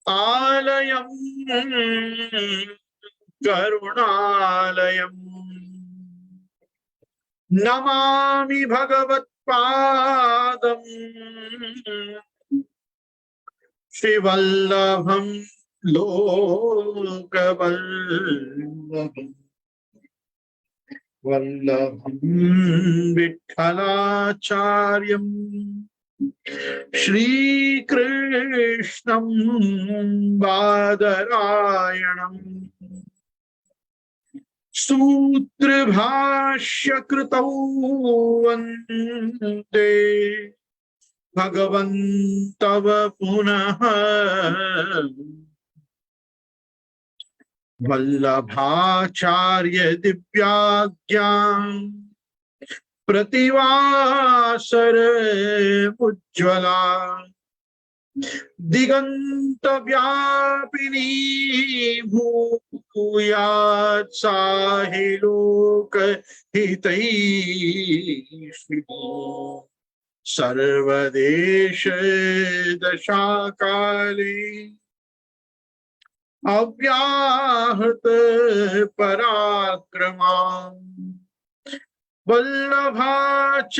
आलयम् करुणालयम् नमामि भगवत्पादम् श्रीवल्लभम् लोकवल्लभम् वल्लभम् विठ्ठलाचार्यम् श्रीकृष्णम् बादरायणम् सूत्रभाष्यकृतौ वन्दे भगवन्तव पुनः वल्लभाचार्य दिव्याज्ञाम् प्रतिवासर उज्ज्वला दिगंत व्यापिनी भूयात् साहिलोक हितैषी सर्वदेश दशाकाले अव्याहत पराक्रमा वल्लभाचार्य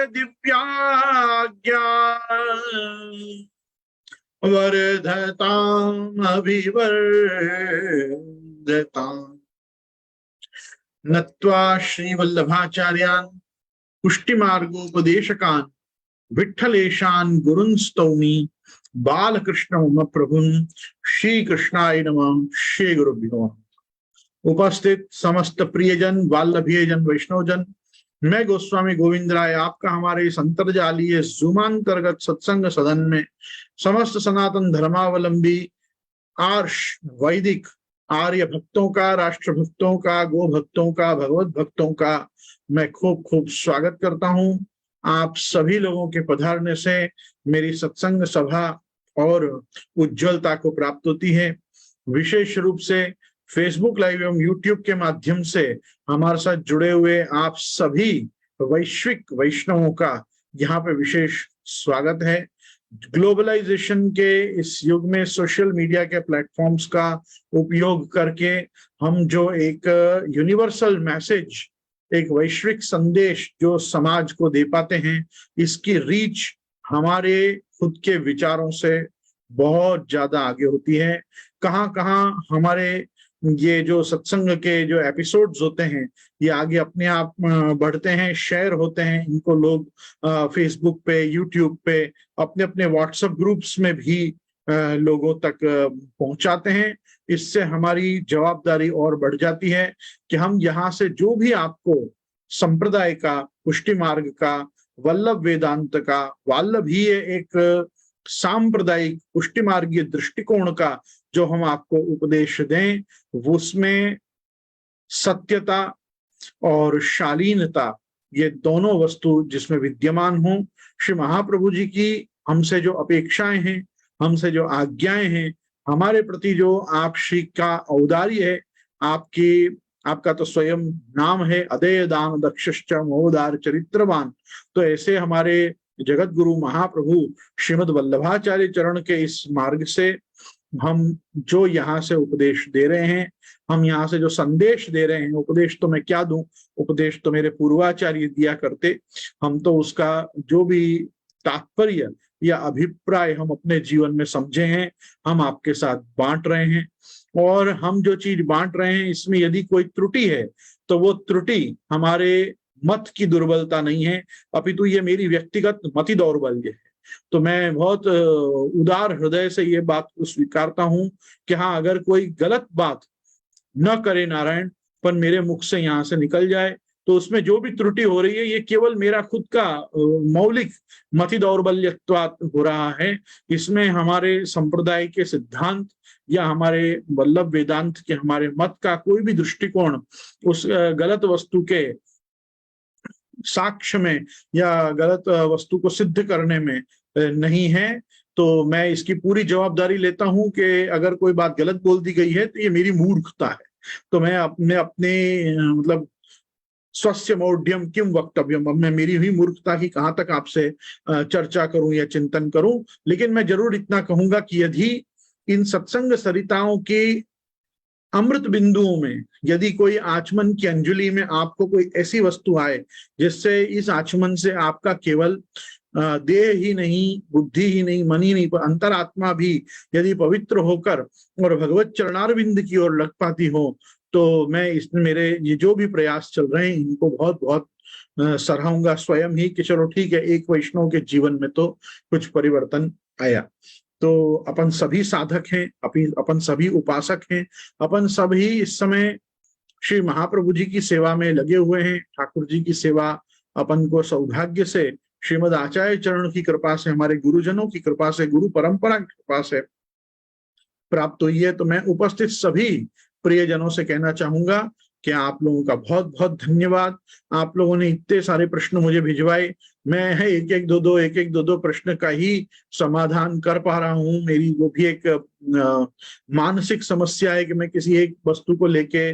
दिव्याज्ञा वर्धताम् अभिवर्धताम्। नत्वा श्री वल्लभाचार्यान् पुष्टिमार्गोपदेशकान् विठ्ठलेशान् गुरुन् स्तौमि बालकृष्ण मम प्रभुन् श्री कृष्णाय नमः। श्री गुरुभ्यो नमः। उपस्थित समस्त प्रियजन वाल्लभीयजन वैष्णवजन, मैं गोस्वामी गोविंद राय आपका हमारे इस अंतर्जालीय जूमांतर्गत सत्संग सदन में समस्त सनातन धर्मावलंबी आर्ष वैदिक आर्य भक्तों का, राष्ट्र भक्तों का, गो भक्तों का, भगवत भक्तों का मैं खूब खूब स्वागत करता हूं। आप सभी लोगों के पधारने से मेरी सत्संग सभा और उज्ज्वलता को प्राप्त होती है। विशेष रूप से फेसबुक लाइव एवं यूट्यूब के माध्यम से हमारे साथ जुड़े हुए आप सभी वैश्विक वैष्णवों का यहाँ पे विशेष स्वागत है। ग्लोबलाइजेशन के इस युग में सोशल मीडिया के प्लेटफॉर्म्स का उपयोग करके हम जो एक यूनिवर्सल मैसेज, एक वैश्विक संदेश जो समाज को दे पाते हैं, इसकी रीच हमारे खुद के विचारों से बहुत ज्यादा आगे होती है। कहाँ कहाँ हमारे ये जो सत्संग के जो एपिसोड्स होते हैं ये आगे अपने आप बढ़ते हैं, शेयर होते हैं, इनको लोग फेसबुक पे, यूट्यूब पे, अपने अपने व्हाट्सएप ग्रुप्स में भी लोगों तक पहुंचाते हैं। इससे हमारी जवाबदारी और बढ़ जाती है कि हम यहाँ से जो भी आपको संप्रदाय का, पुष्टि मार्ग का, वल्लभ वेदांत का, वाल्लभीय एक सांप्रदायिक पुष्टि मार्गीय दृष्टिकोण का जो हम आपको उपदेश दें, उसमें सत्यता और शालीनता, ये दोनों वस्तु जिसमें विद्यमान हो। श्री महाप्रभु जी की हमसे जो अपेक्षाएं हैं, हमसे जो आज्ञाएं हैं, हमारे प्रति जो आप श्री का औदार्य है, आपका तो स्वयं नाम है अदेय दान दक्षश्च मोदार चरित्रवान। तो ऐसे हमारे जगत गुरु महाप्रभु श्रीमद वल्लभाचार्य चरण के इस मार्ग से हम जो यहाँ से उपदेश दे रहे हैं, हम यहाँ से जो संदेश दे रहे हैं, उपदेश तो मैं क्या दूं, उपदेश तो मेरे पूर्वाचार्य दिया करते। हम तो उसका जो भी तात्पर्य या अभिप्राय हम अपने जीवन में समझे हैं, हम आपके साथ बांट रहे हैं। और हम जो चीज बांट रहे हैं, इसमें यदि कोई त्रुटि है तो वो त्रुटि हमारे मत की दुर्बलता नहीं है, अपितु ये मेरी व्यक्तिगत मति दौर्बल्य है। तो मैं बहुत उदार हृदय से ये बात को स्वीकारता हूं कि हाँ, अगर कोई गलत बात न करे नारायण, पर मेरे मुख से यहाँ से निकल जाए, तो उसमें जो भी त्रुटि हो रही है ये केवल मेरा खुद का मौलिक मति दौर्बल्यत्वात् हो रहा है। इसमें हमारे संप्रदाय के सिद्धांत या हमारे वल्लभ वेदांत के, हमारे मत का कोई भी दृष्टिकोण उस गलत वस्तु के साक्ष्य में या गलत वस्तु को सिद्ध करने में नहीं है। तो मैं इसकी पूरी जवाबदारी लेता हूं कि अगर कोई बात गलत बोल दी गई है तो ये मेरी मूर्खता है। तो मैं अपने मतलब स्वस्य मौढ़्यम किम वक्तव्यम, अब मैं मेरी ही मूर्खता की कहाँ तक आपसे चर्चा करूं या चिंतन करूं। लेकिन मैं जरूर इतना कहूंगा कि यदि इन सत्संग सरिताओं की अमृत बिंदुओं में यदि कोई आचमन की अंजलि में आपको कोई ऐसी वस्तु आए जिससे इस आचमन से आपका केवल देह ही नहीं, बुद्धि ही नहीं, मन ही नहीं, पर अंतरात्मा भी यदि पवित्र होकर और भगवत चरणारविंद की ओर लग पाती हो, तो मैं इसमें मेरे ये जो भी प्रयास चल रहे हैं इनको बहुत बहुत सराहूंगा स्वयं ही कि चलो ठीक है, एक वैष्णव के जीवन में तो कुछ परिवर्तन आया। तो अपन सभी साधक हैं, अपन सभी उपासक हैं, अपन सभी इस समय श्री महाप्रभु जी की सेवा में लगे हुए हैं। ठाकुर जी की सेवा अपन को सौभाग्य से श्रीमद आचार्य चरण की कृपा से, हमारे गुरुजनों की कृपा से, गुरु परंपरा की कृपा से प्राप्त हुई है। तो मैं उपस्थित सभी प्रियजनों से कहना चाहूंगा कि आप लोगों का बहुत बहुत धन्यवाद। आप लोगों ने इतने सारे प्रश्न मुझे भिजवाए, मैं एक एक दो दो प्रश्न का ही समाधान कर पा रहा हूँ। मेरी वो भी एक मानसिक समस्या है कि मैं किसी एक वस्तु को लेके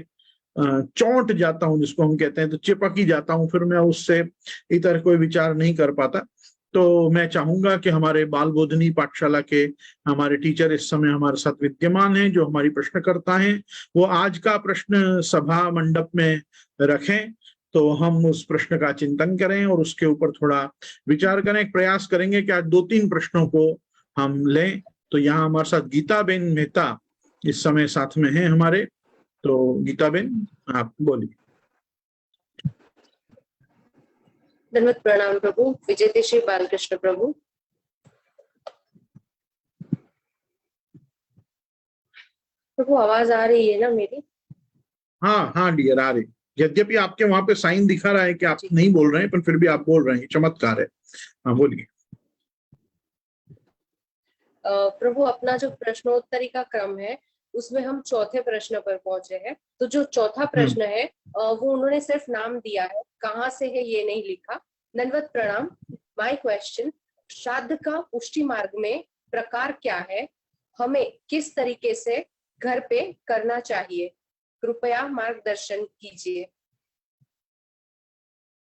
चौंट जाता हूँ, जिसको हम कहते हैं, तो चिपक ही जाता हूँ, फिर मैं उससे इतर कोई विचार नहीं कर पाता। तो मैं चाहूंगा कि हमारे बाल बोधनी पाठशाला के हमारे टीचर इस समय हमारे साथ विद्यमान हैं, जो हमारी प्रश्नकर्ता हैं, वो आज का प्रश्न सभा मंडप में रखें, तो हम उस प्रश्न का चिंतन करें और उसके ऊपर थोड़ा विचार करें। प्रयास करेंगे कि आज 2-3 प्रश्नों को हम लें। तो यहाँ हमारे साथ गीता बेन मेहता इस समय साथ में हैं हमारे। तो गीता बेन, आप बोलिए। धन्यवाद। प्रणाम प्रभु। विजय श्री बालकृष्ण प्रभु। प्रभु आवाज आ रही है ना मेरी? हाँ हाँ डियर, आ रही। यद्यपि आपके वहां पे साइन दिखा रहा है कि आप नहीं बोल रहे हैं, पर फिर भी आप बोल रहे हैं, चमत्कार है। हाँ बोलिए। प्रभु, अपना जो प्रश्नोत्तरी का क्रम है उसमें हम चौथे प्रश्न पर पहुंचे हैं। तो जो चौथा प्रश्न है वो उन्होंने सिर्फ नाम दिया है, कहाँ से है ये नहीं लिखा। दंडवत प्रणाम। माय क्वेश्चन, श्राद्ध का पुष्टि मार्ग में प्रकार क्या है? हमें किस तरीके से घर पे करना चाहिए? कृपया मार्गदर्शन कीजिए।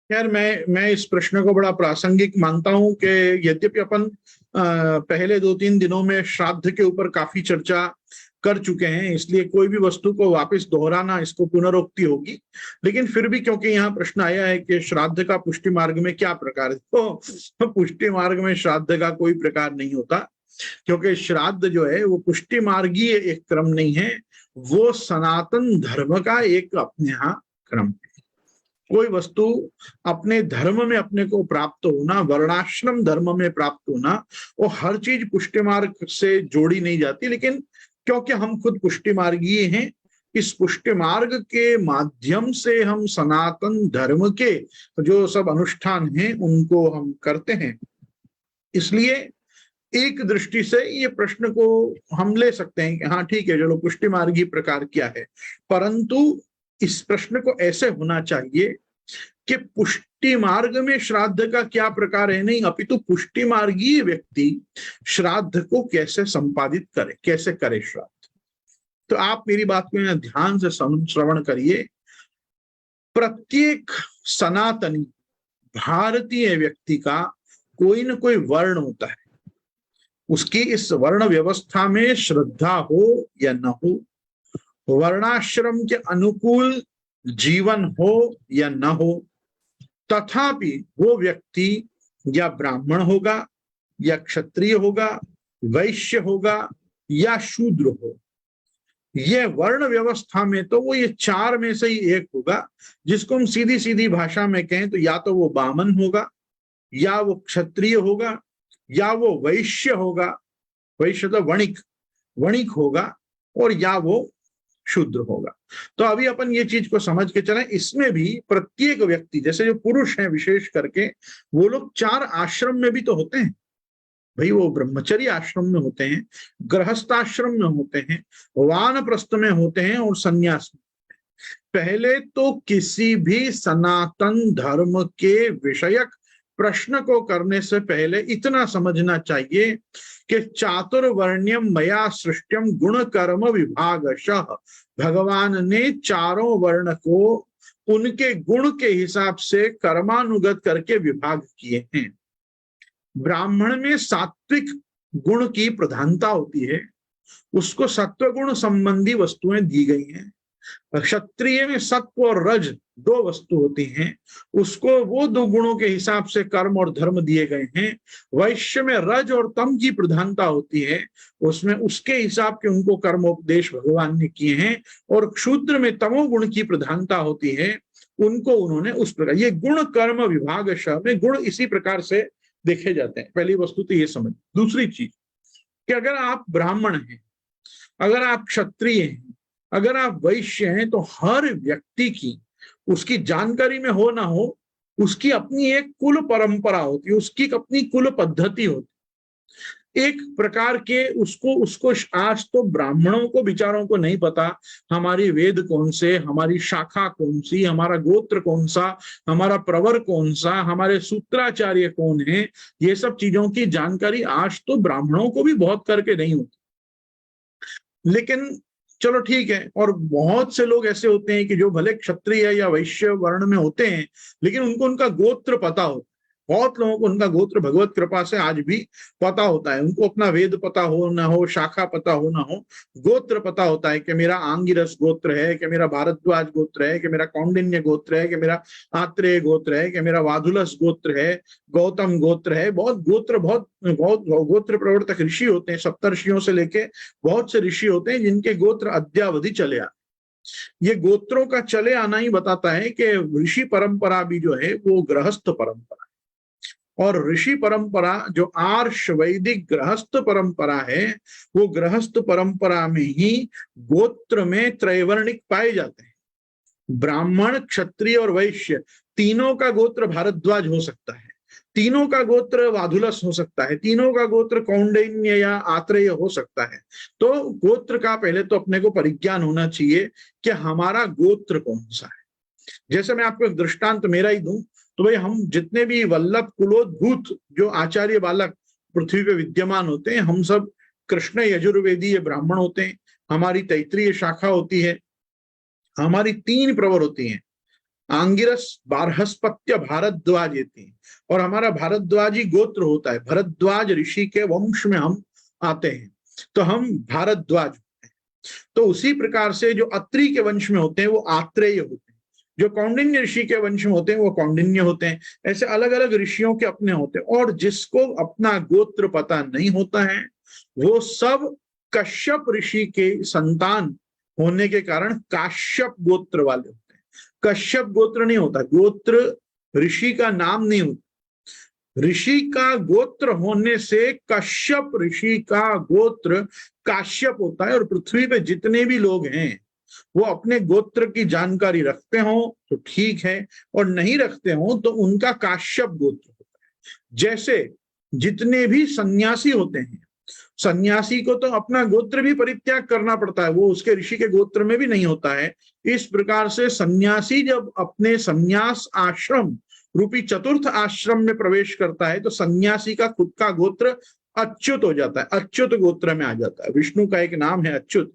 यार, मैं इस प्रश्न को बड़ा प्रासंगिक मानता हूं कि यद्यपि अपन पहले 2-3 दिनों में श्राद्ध के ऊपर काफी चर्चा कर चुके हैं, इसलिए कोई भी वस्तु को वापस दोहराना, इसको पुनरोक्ति होगी। लेकिन फिर भी क्योंकि यहाँ प्रश्न आया है कि श्राद्ध का पुष्टि मार्ग में क्या प्रकार है, तो पुष्टि मार्ग में श्राद्ध का कोई प्रकार नहीं होता, क्योंकि श्राद्ध जो है वो पुष्टि मार्गीय एक क्रम नहीं है, वो सनातन धर्म का एक अपने यहाँ क्रम है। कोई वस्तु अपने धर्म में अपने को प्राप्त होना, वर्णाश्रम धर्म में प्राप्त होना, वो हर चीज पुष्टि मार्ग से जोड़ी नहीं जाती। लेकिन क्योंकि हम खुद पुष्टि मार्गीय हैं, इस पुष्टि मार्ग के माध्यम से हम सनातन धर्म के जो सब अनुष्ठान हैं उनको हम करते हैं। इसलिए एक दृष्टि से ये प्रश्न को हम ले सकते हैं कि हाँ ठीक है, चलो पुष्टि मार्गी प्रकार क्या है, परंतु इस प्रश्न को ऐसे होना चाहिए कि पुष्टि मार्ग में श्राद्ध का क्या प्रकार है नहीं, अपितु पुष्टि मार्गीय व्यक्ति श्राद्ध को कैसे संपादित करे, कैसे करे श्राद्ध। तो आप मेरी बात को ध्यान से श्रवण करिए। प्रत्येक सनातनी भारतीय व्यक्ति का कोई न कोई वर्ण होता है, उसकी इस वर्ण व्यवस्था में श्रद्धा हो या न हो, वर्णाश्रम के अनुकूल जीवन हो या न हो, तथापि वो व्यक्ति या ब्राह्मण होगा या क्षत्रिय होगा, वैश्य होगा या शूद्र हो। ये वर्ण व्यवस्था में तो वो ये 4 में से ही एक होगा, जिसको हम सीधी सीधी भाषा में कहें तो या तो वो बामन होगा, या वो क्षत्रिय होगा, या वो वैश्य होगा, वैश्य तो वणिक होगा, और या वो शूद्र होगा। तो अभी अपन ये चीज को समझ के चलें। इसमें भी प्रत्येक व्यक्ति, जैसे जो पुरुष हैं विशेष करके, वो लोग 4 आश्रम में भी तो होते हैं भाई। वो ब्रह्मचर्य आश्रम में होते हैं, गृहस्थ आश्रम में होते हैं, वानप्रस्थ में होते हैं और संन्यास में। पहले तो किसी भी सनातन धर्म के विषयक प्रश्न को करने से पहले इतना समझना चाहिए कि चातुर्वर्ण्यम मया सृष्टम गुण कर्म विभागशः, भगवान ने 4 वर्ण को उनके गुण के हिसाब से कर्मानुगत करके विभाग किए हैं। ब्राह्मण में सात्विक गुण की प्रधानता होती है, उसको सत्वगुण संबंधी वस्तुएं दी गई हैं। क्षत्रिय में सत्व और रज दो वस्तु होती हैं, उसको वो दो गुणों के हिसाब से कर्म और धर्म दिए गए हैं। वैश्य में रज और तम की प्रधानता होती है, उसमें उसके हिसाब के उनको कर्मोपदेश भगवान ने किए हैं। और शूद्र में तमोगुण की प्रधानता होती है, उनको उन्होंने उस प्रकार, ये गुण कर्म विभाग में गुण इसी प्रकार से देखे जाते हैं। पहली वस्तु तो ये समझ। दूसरी चीज कि अगर आप ब्राह्मण हैं, अगर आप क्षत्रिय हैं, अगर आप वैश्य हैं, तो हर व्यक्ति की उसकी जानकारी में हो ना हो, उसकी अपनी एक कुल परंपरा होती है, उसकी अपनी कुल पद्धति होती है। एक प्रकार के उसको आज तो ब्राह्मणों को विचारों को नहीं पता हमारी वेद कौन से, हमारी शाखा कौन सी, हमारा गोत्र कौन सा, हमारा प्रवर कौन सा, हमारे सूत्राचार्य कौन है, ये सब चीजों की जानकारी आज तो ब्राह्मणों को भी बहुत करके नहीं होती। लेकिन चलो ठीक है, और बहुत से लोग ऐसे होते हैं कि जो भले क्षत्रिय या वैश्य वर्ण में होते हैं, लेकिन उनको उनका गोत्र पता होता है। बहुत लोगों को उनका गोत्र भगवत कृपा से आज भी पता होता है। उनको अपना वेद पता हो ना हो, शाखा पता हो ना हो, गोत्र पता होता है कि मेरा आंगिरस गोत्र है, कि मेरा भारद्वाज गोत्र है, कि मेरा कौंडिन्य गोत्र है, कि मेरा आत्रेय गोत्र है, कि मेरा वाधुलस गोत्र है, गौतम गोत्र है। बहुत गोत्र प्रवर्तक ऋषि होते हैं, सप्तर्षियों से लेके बहुत से ऋषि होते हैं जिनके गोत्र अद्यावधि चले आते। ये गोत्रों का चले आना ही बताता है कि ऋषि परंपरा भी जो है वो गृहस्थ परंपरा है। और ऋषि परंपरा जो आर्ष वैदिक गृहस्थ परंपरा है, वो गृहस्थ परंपरा में ही गोत्र में त्रैवर्णिक पाए जाते हैं। ब्राह्मण, क्षत्रिय और वैश्य तीनों का गोत्र भारद्वाज हो सकता है, तीनों का गोत्र वाधुलस हो सकता है, तीनों का गोत्र कौंडिन्य या आत्रेय हो सकता है। तो गोत्र का पहले तो अपने को परिज्ञान होना चाहिए कि हमारा गोत्र कौन सा है। जैसे मैं आपको एक दृष्टांत मेरा ही दूं, तो भाई हम जितने भी वल्लभ कुलोद्भूत जो आचार्य बालक पृथ्वी पे विद्यमान होते हैं, हम सब कृष्ण यजुर्वेदीय ब्राह्मण होते हैं। हमारी तैत्रीय शाखा होती है, हमारी 3 प्रवर होती हैं, आंगिरस, बारहस्पत्य, भारद्वाज ये 3। और हमारा भारद्वाजी गोत्र होता है, भरद्वाज ऋषि के वंश में हम आते हैं, तो हम भारद्वाज होते हैं। तो उसी प्रकार से जो अत्रि के वंश में होते हैं वो आत्रेय होते हैं, जो कौंडिन्य ऋषि के वंश में होते हैं वो कौंडिन्य होते हैं। ऐसे अलग अलग ऋषियों के अपने होते हैं। और जिसको अपना गोत्र पता नहीं होता है, वो सब कश्यप ऋषि के संतान होने के कारण काश्यप गोत्र वाले होते हैं। कश्यप गोत्र नहीं होता, गोत्र ऋषि का नाम नहीं होता। ऋषि का गोत्र होने से कश्यप ऋषि का गोत्र काश्यप होता है। और पृथ्वी पे जितने भी लोग हैं वो अपने गोत्र की जानकारी रखते हो तो ठीक है, और नहीं रखते हो तो उनका काश्यप गोत्र होता है। जैसे जितने भी सन्यासी होते हैं, सन्यासी को तो अपना गोत्र भी परित्याग करना पड़ता है, वो उसके ऋषि के गोत्र में भी नहीं होता है। इस प्रकार से सन्यासी जब अपने सन्यास आश्रम रूपी चतुर्थ आश्रम में प्रवेश करता है, तो सन्यासी का खुद का गोत्र अच्युत हो जाता है, अच्युत गोत्र में आ जाता है। विष्णु का एक नाम है अच्युत,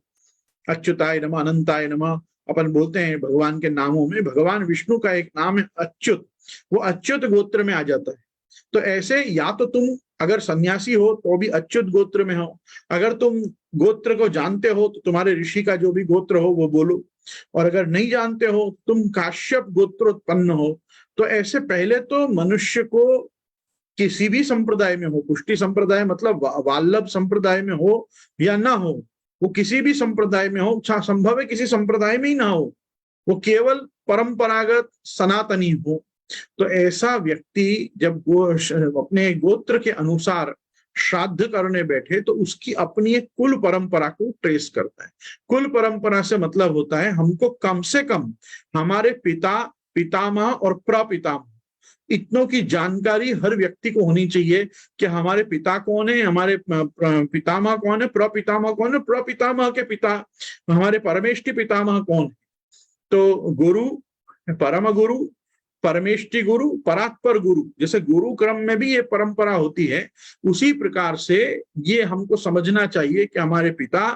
अच्युताय नमः, अनंताय नमः अपन बोलते हैं भगवान के नामों में। भगवान विष्णु का एक नाम है अच्युत, वो अच्युत गोत्र में आ जाता है। तो ऐसे या तो तुम अगर सन्यासी हो तो भी अच्युत गोत्र में हो, अगर तुम गोत्र को जानते हो तो तुम्हारे ऋषि का जो भी गोत्र हो वो बोलो, और अगर नहीं जानते हो तुम काश्यप गोत्रोत्पन्न हो। तो ऐसे पहले तो मनुष्य को किसी भी संप्रदाय में हो, पुष्टि संप्रदाय मतलब वाल्लभ संप्रदाय में हो या ना हो, वो किसी भी संप्रदाय में हो, संभव है किसी संप्रदाय में ही ना हो, वो केवल परंपरागत सनातनी हो, तो ऐसा व्यक्ति जब अपने गोत्र के अनुसार श्राद्ध करने बैठे तो उसकी अपनी एक कुल परंपरा को ट्रेस करता है। कुल परंपरा से मतलब होता है हमको कम से कम हमारे पिता, पितामह और प्रपितामह इतनों की जानकारी हर व्यक्ति को होनी चाहिए कि हमारे पिता कौन है, हमारे पितामह कौन है, प्रपितामह कौन है, प्रपितामह के पिता हमारे परमेष्टि पितामह कौन है। तो गुरु, परम गुरु, परमेष्टि गुरु, परात्पर गुरु, जैसे गुरु क्रम में भी ये परंपरा होती है, उसी प्रकार से ये हमको समझना चाहिए कि हमारे पिता,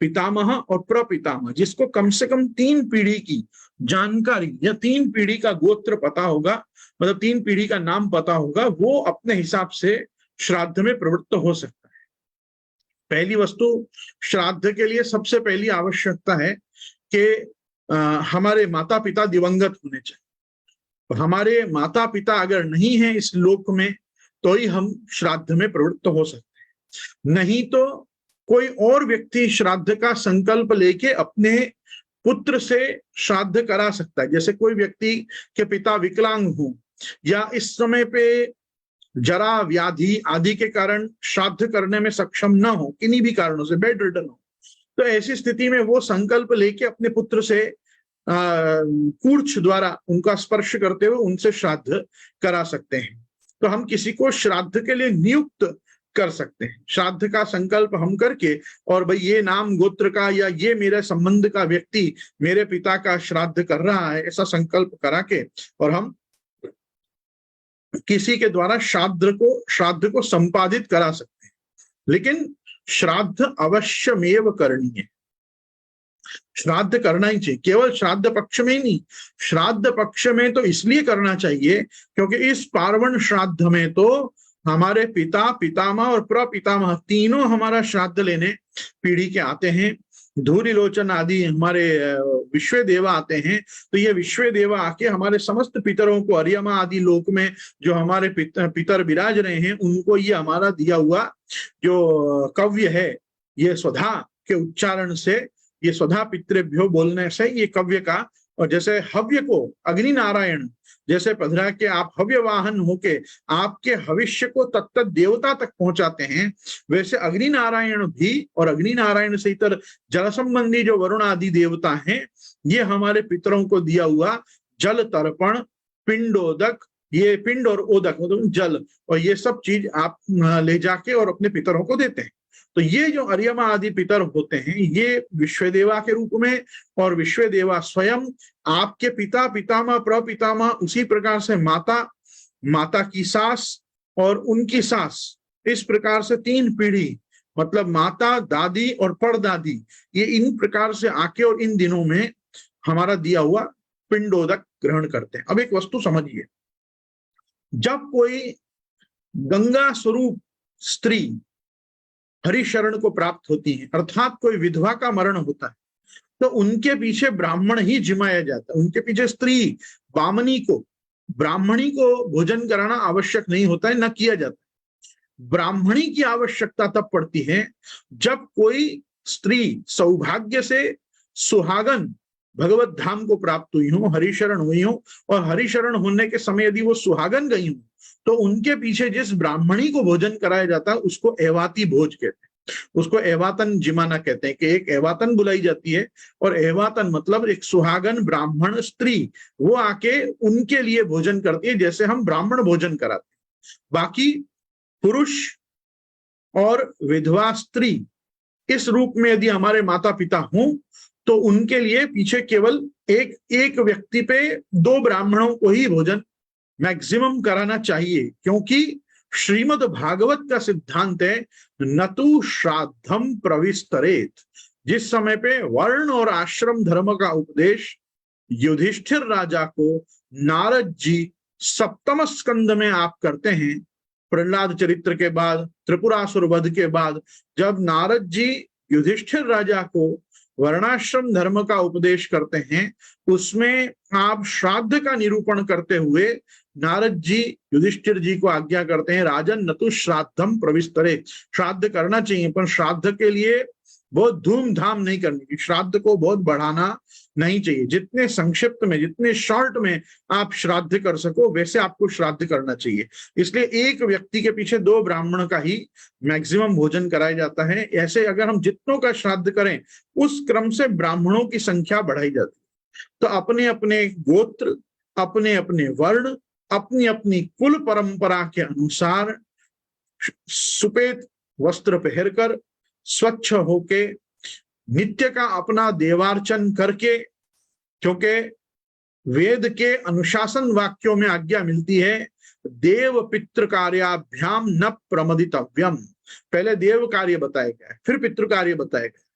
पितामह और प्रपितामह, जिसको कम से कम 3 पीढ़ी की जानकारी या 3 पीढ़ी का गोत्र पता होगा, मतलब 3 पीढ़ी का नाम पता होगा, वो अपने हिसाब से श्राद्ध में प्रवृत्त हो सकता है। पहली वस्तु श्राद्ध के लिए सबसे पहली आवश्यकता है कि हमारे माता पिता दिवंगत होने चाहिए। हमारे माता पिता अगर नहीं है इस लोक में तो ही हम श्राद्ध में प्रवृत्त हो सकते हैं, नहीं तो कोई और व्यक्ति श्राद्ध का संकल्प लेके अपने पुत्र से श्राद्ध करा सकता है। जैसे कोई व्यक्ति के पिता विकलांग हो या इस समय पे जरा व्याधि आदि के कारण श्राद्ध करने में सक्षम न हो, किन्हीं भी कारणों से बेड रिडन हो, तो ऐसी स्थिति में वो संकल्प लेके अपने पुत्र से कूर्छ द्वारा उनका स्पर्श करते हुए उनसे श्राद्ध करा सकते हैं। तो हम किसी को श्राद्ध के लिए नियुक्त कर सकते हैं। श्राद्ध का संकल्प हम करके, और भाई ये नाम गोत्र का या ये मेरे संबंध का व्यक्ति मेरे पिता का श्राद्ध कर रहा है, ऐसा संकल्प करा के और हम किसी के द्वारा श्राद्ध को संपादित करा सकते हैं। लेकिन श्राद्ध अवश्यमेव करनी है, श्राद्ध करना ही चाहिए। केवल श्राद्ध पक्ष में ही नहीं, श्राद्ध पक्ष में तो इसलिए करना चाहिए क्योंकि इस पार्वण श्राद्ध में तो हमारे पिता, पितामह और प्रपितामह तीनों हमारा श्राद्ध लेने पीढ़ी के आते हैं। धूरी लोचन आदि हमारे विश्व देवा आते हैं, तो ये विश्व देवा आके हमारे समस्त पितरों को, अर्यमा आदि लोक में जो हमारे पितर विराज रहे हैं, उनको ये हमारा दिया हुआ जो कव्य है, ये स्वधा के उच्चारण से, ये स्वधा पितृभ्यो बोलने से ये कव्य का, और जैसे हव्य को अग्नि नारायण जैसे पधरा के आप हव्य वाहन होके आपके भविष्य को तत्त देवता तक पहुंचाते हैं, वैसे अग्नि नारायण भी, और अग्नि नारायण से इतर जल संबंधी जो वरुण आदि देवता हैं, ये हमारे पितरों को दिया हुआ जल तर्पण, पिंडोदक, ये पिंड और ओदक मतलब जल, और ये सब चीज आप ले जाके और अपने पितरों को देते हैं। तो ये जो अर्यमा आदि पितर होते हैं, ये विश्वदेवा के रूप में, और विश्वदेवा स्वयं आपके पिता, पितामह, प्रपितामह, उसी प्रकार से माता, माता की सास और उनकी सास, इस प्रकार से तीन पीढ़ी, मतलब माता, दादी और परदादी, ये इन प्रकार से आके और इन दिनों में हमारा दिया हुआ पिंडोदक ग्रहण करते हैं। अब एक वस्तु समझिए, जब कोई गंगा स्वरूप स्त्री हरिशरण को प्राप्त होती है, अर्थात कोई विधवा का मरण होता है, तो उनके पीछे ब्राह्मण ही जिमाया जाता है। उनके पीछे स्त्री बामनी को, ब्राह्मणी को भोजन कराना आवश्यक नहीं होता है, न किया जाता। ब्राह्मणी की आवश्यकता तब पड़ती है जब कोई स्त्री सौभाग्य से सुहागन भगवत धाम को प्राप्त हुई हो, हरिशरण हुई हो, और हरिशरण होने के समय यदि वो सुहागन गई हो, तो उनके पीछे जिस ब्राह्मणी को भोजन कराया जाता है उसको एवाती भोज कहते हैं, उसको एवातन जिमाना कहते हैं, कि एक एवातन बुलाई जाती है, और एवातन मतलब एक सुहागन ब्राह्मण स्त्री, वो आके उनके लिए भोजन करती है, जैसे हम ब्राह्मण भोजन कराते हैं। बाकी पुरुष और विधवा स्त्री इस रूप में यदि हमारे माता पिता हों, तो उनके लिए पीछे केवल एक व्यक्ति पे 2 ब्राह्मणों को ही भोजन मैक्सिमम कराना चाहिए, क्योंकि श्रीमद् भागवत का सिद्धांत है न तु श्राद्धम प्रविस्तरेत। जिस समय पे वर्ण और आश्रम धर्म का उपदेश युधिष्ठिर राजा को नारद जी 7वें स्कंद में आप करते हैं, प्रहलाद चरित्र के बाद, त्रिपुरासुर वध के बाद, जब नारद जी युधिष्ठिर राजा को वर्णाश्रम धर्म का उपदेश करते हैं, उसमें आप श्राद्ध का निरूपण करते हुए नारद जी युधिष्ठिर जी को आज्ञा करते हैं, राजन न तो श्राद्धम प्रविस्तरे, श्राद्ध करना चाहिए, पर श्राद्ध के लिए बहुत धूमधाम नहीं करनी चाहिए, श्राद्ध को बहुत बढ़ाना नहीं चाहिए। जितने संक्षिप्त में, जितने शॉर्ट में आप श्राद्ध कर सको, वैसे आपको श्राद्ध करना चाहिए। इसलिए एक व्यक्ति के पीछे 2 ब्राह्मण का ही मैक्सिमम भोजन कराया जाता है। ऐसे अगर हम जितनों का श्राद्ध करें, उस क्रम से ब्राह्मणों की संख्या बढ़ाई जाती है। तो अपने अपने गोत्र, अपने अपने वर्ण, अपनी अपनी कुल परंपरा के अनुसार सुपेद वस्त्र पहनकर, स्वच्छ होके, नित्य का अपना देवार्चन करके, क्योंकि वेद के अनुशासन वाक्यों में आज्ञा मिलती है, देव पितृ कार्याभ्याम न प्रमदितव्यम। पहले देव कार्य बताया गया है, फिर पितृ कार्य बताया गया।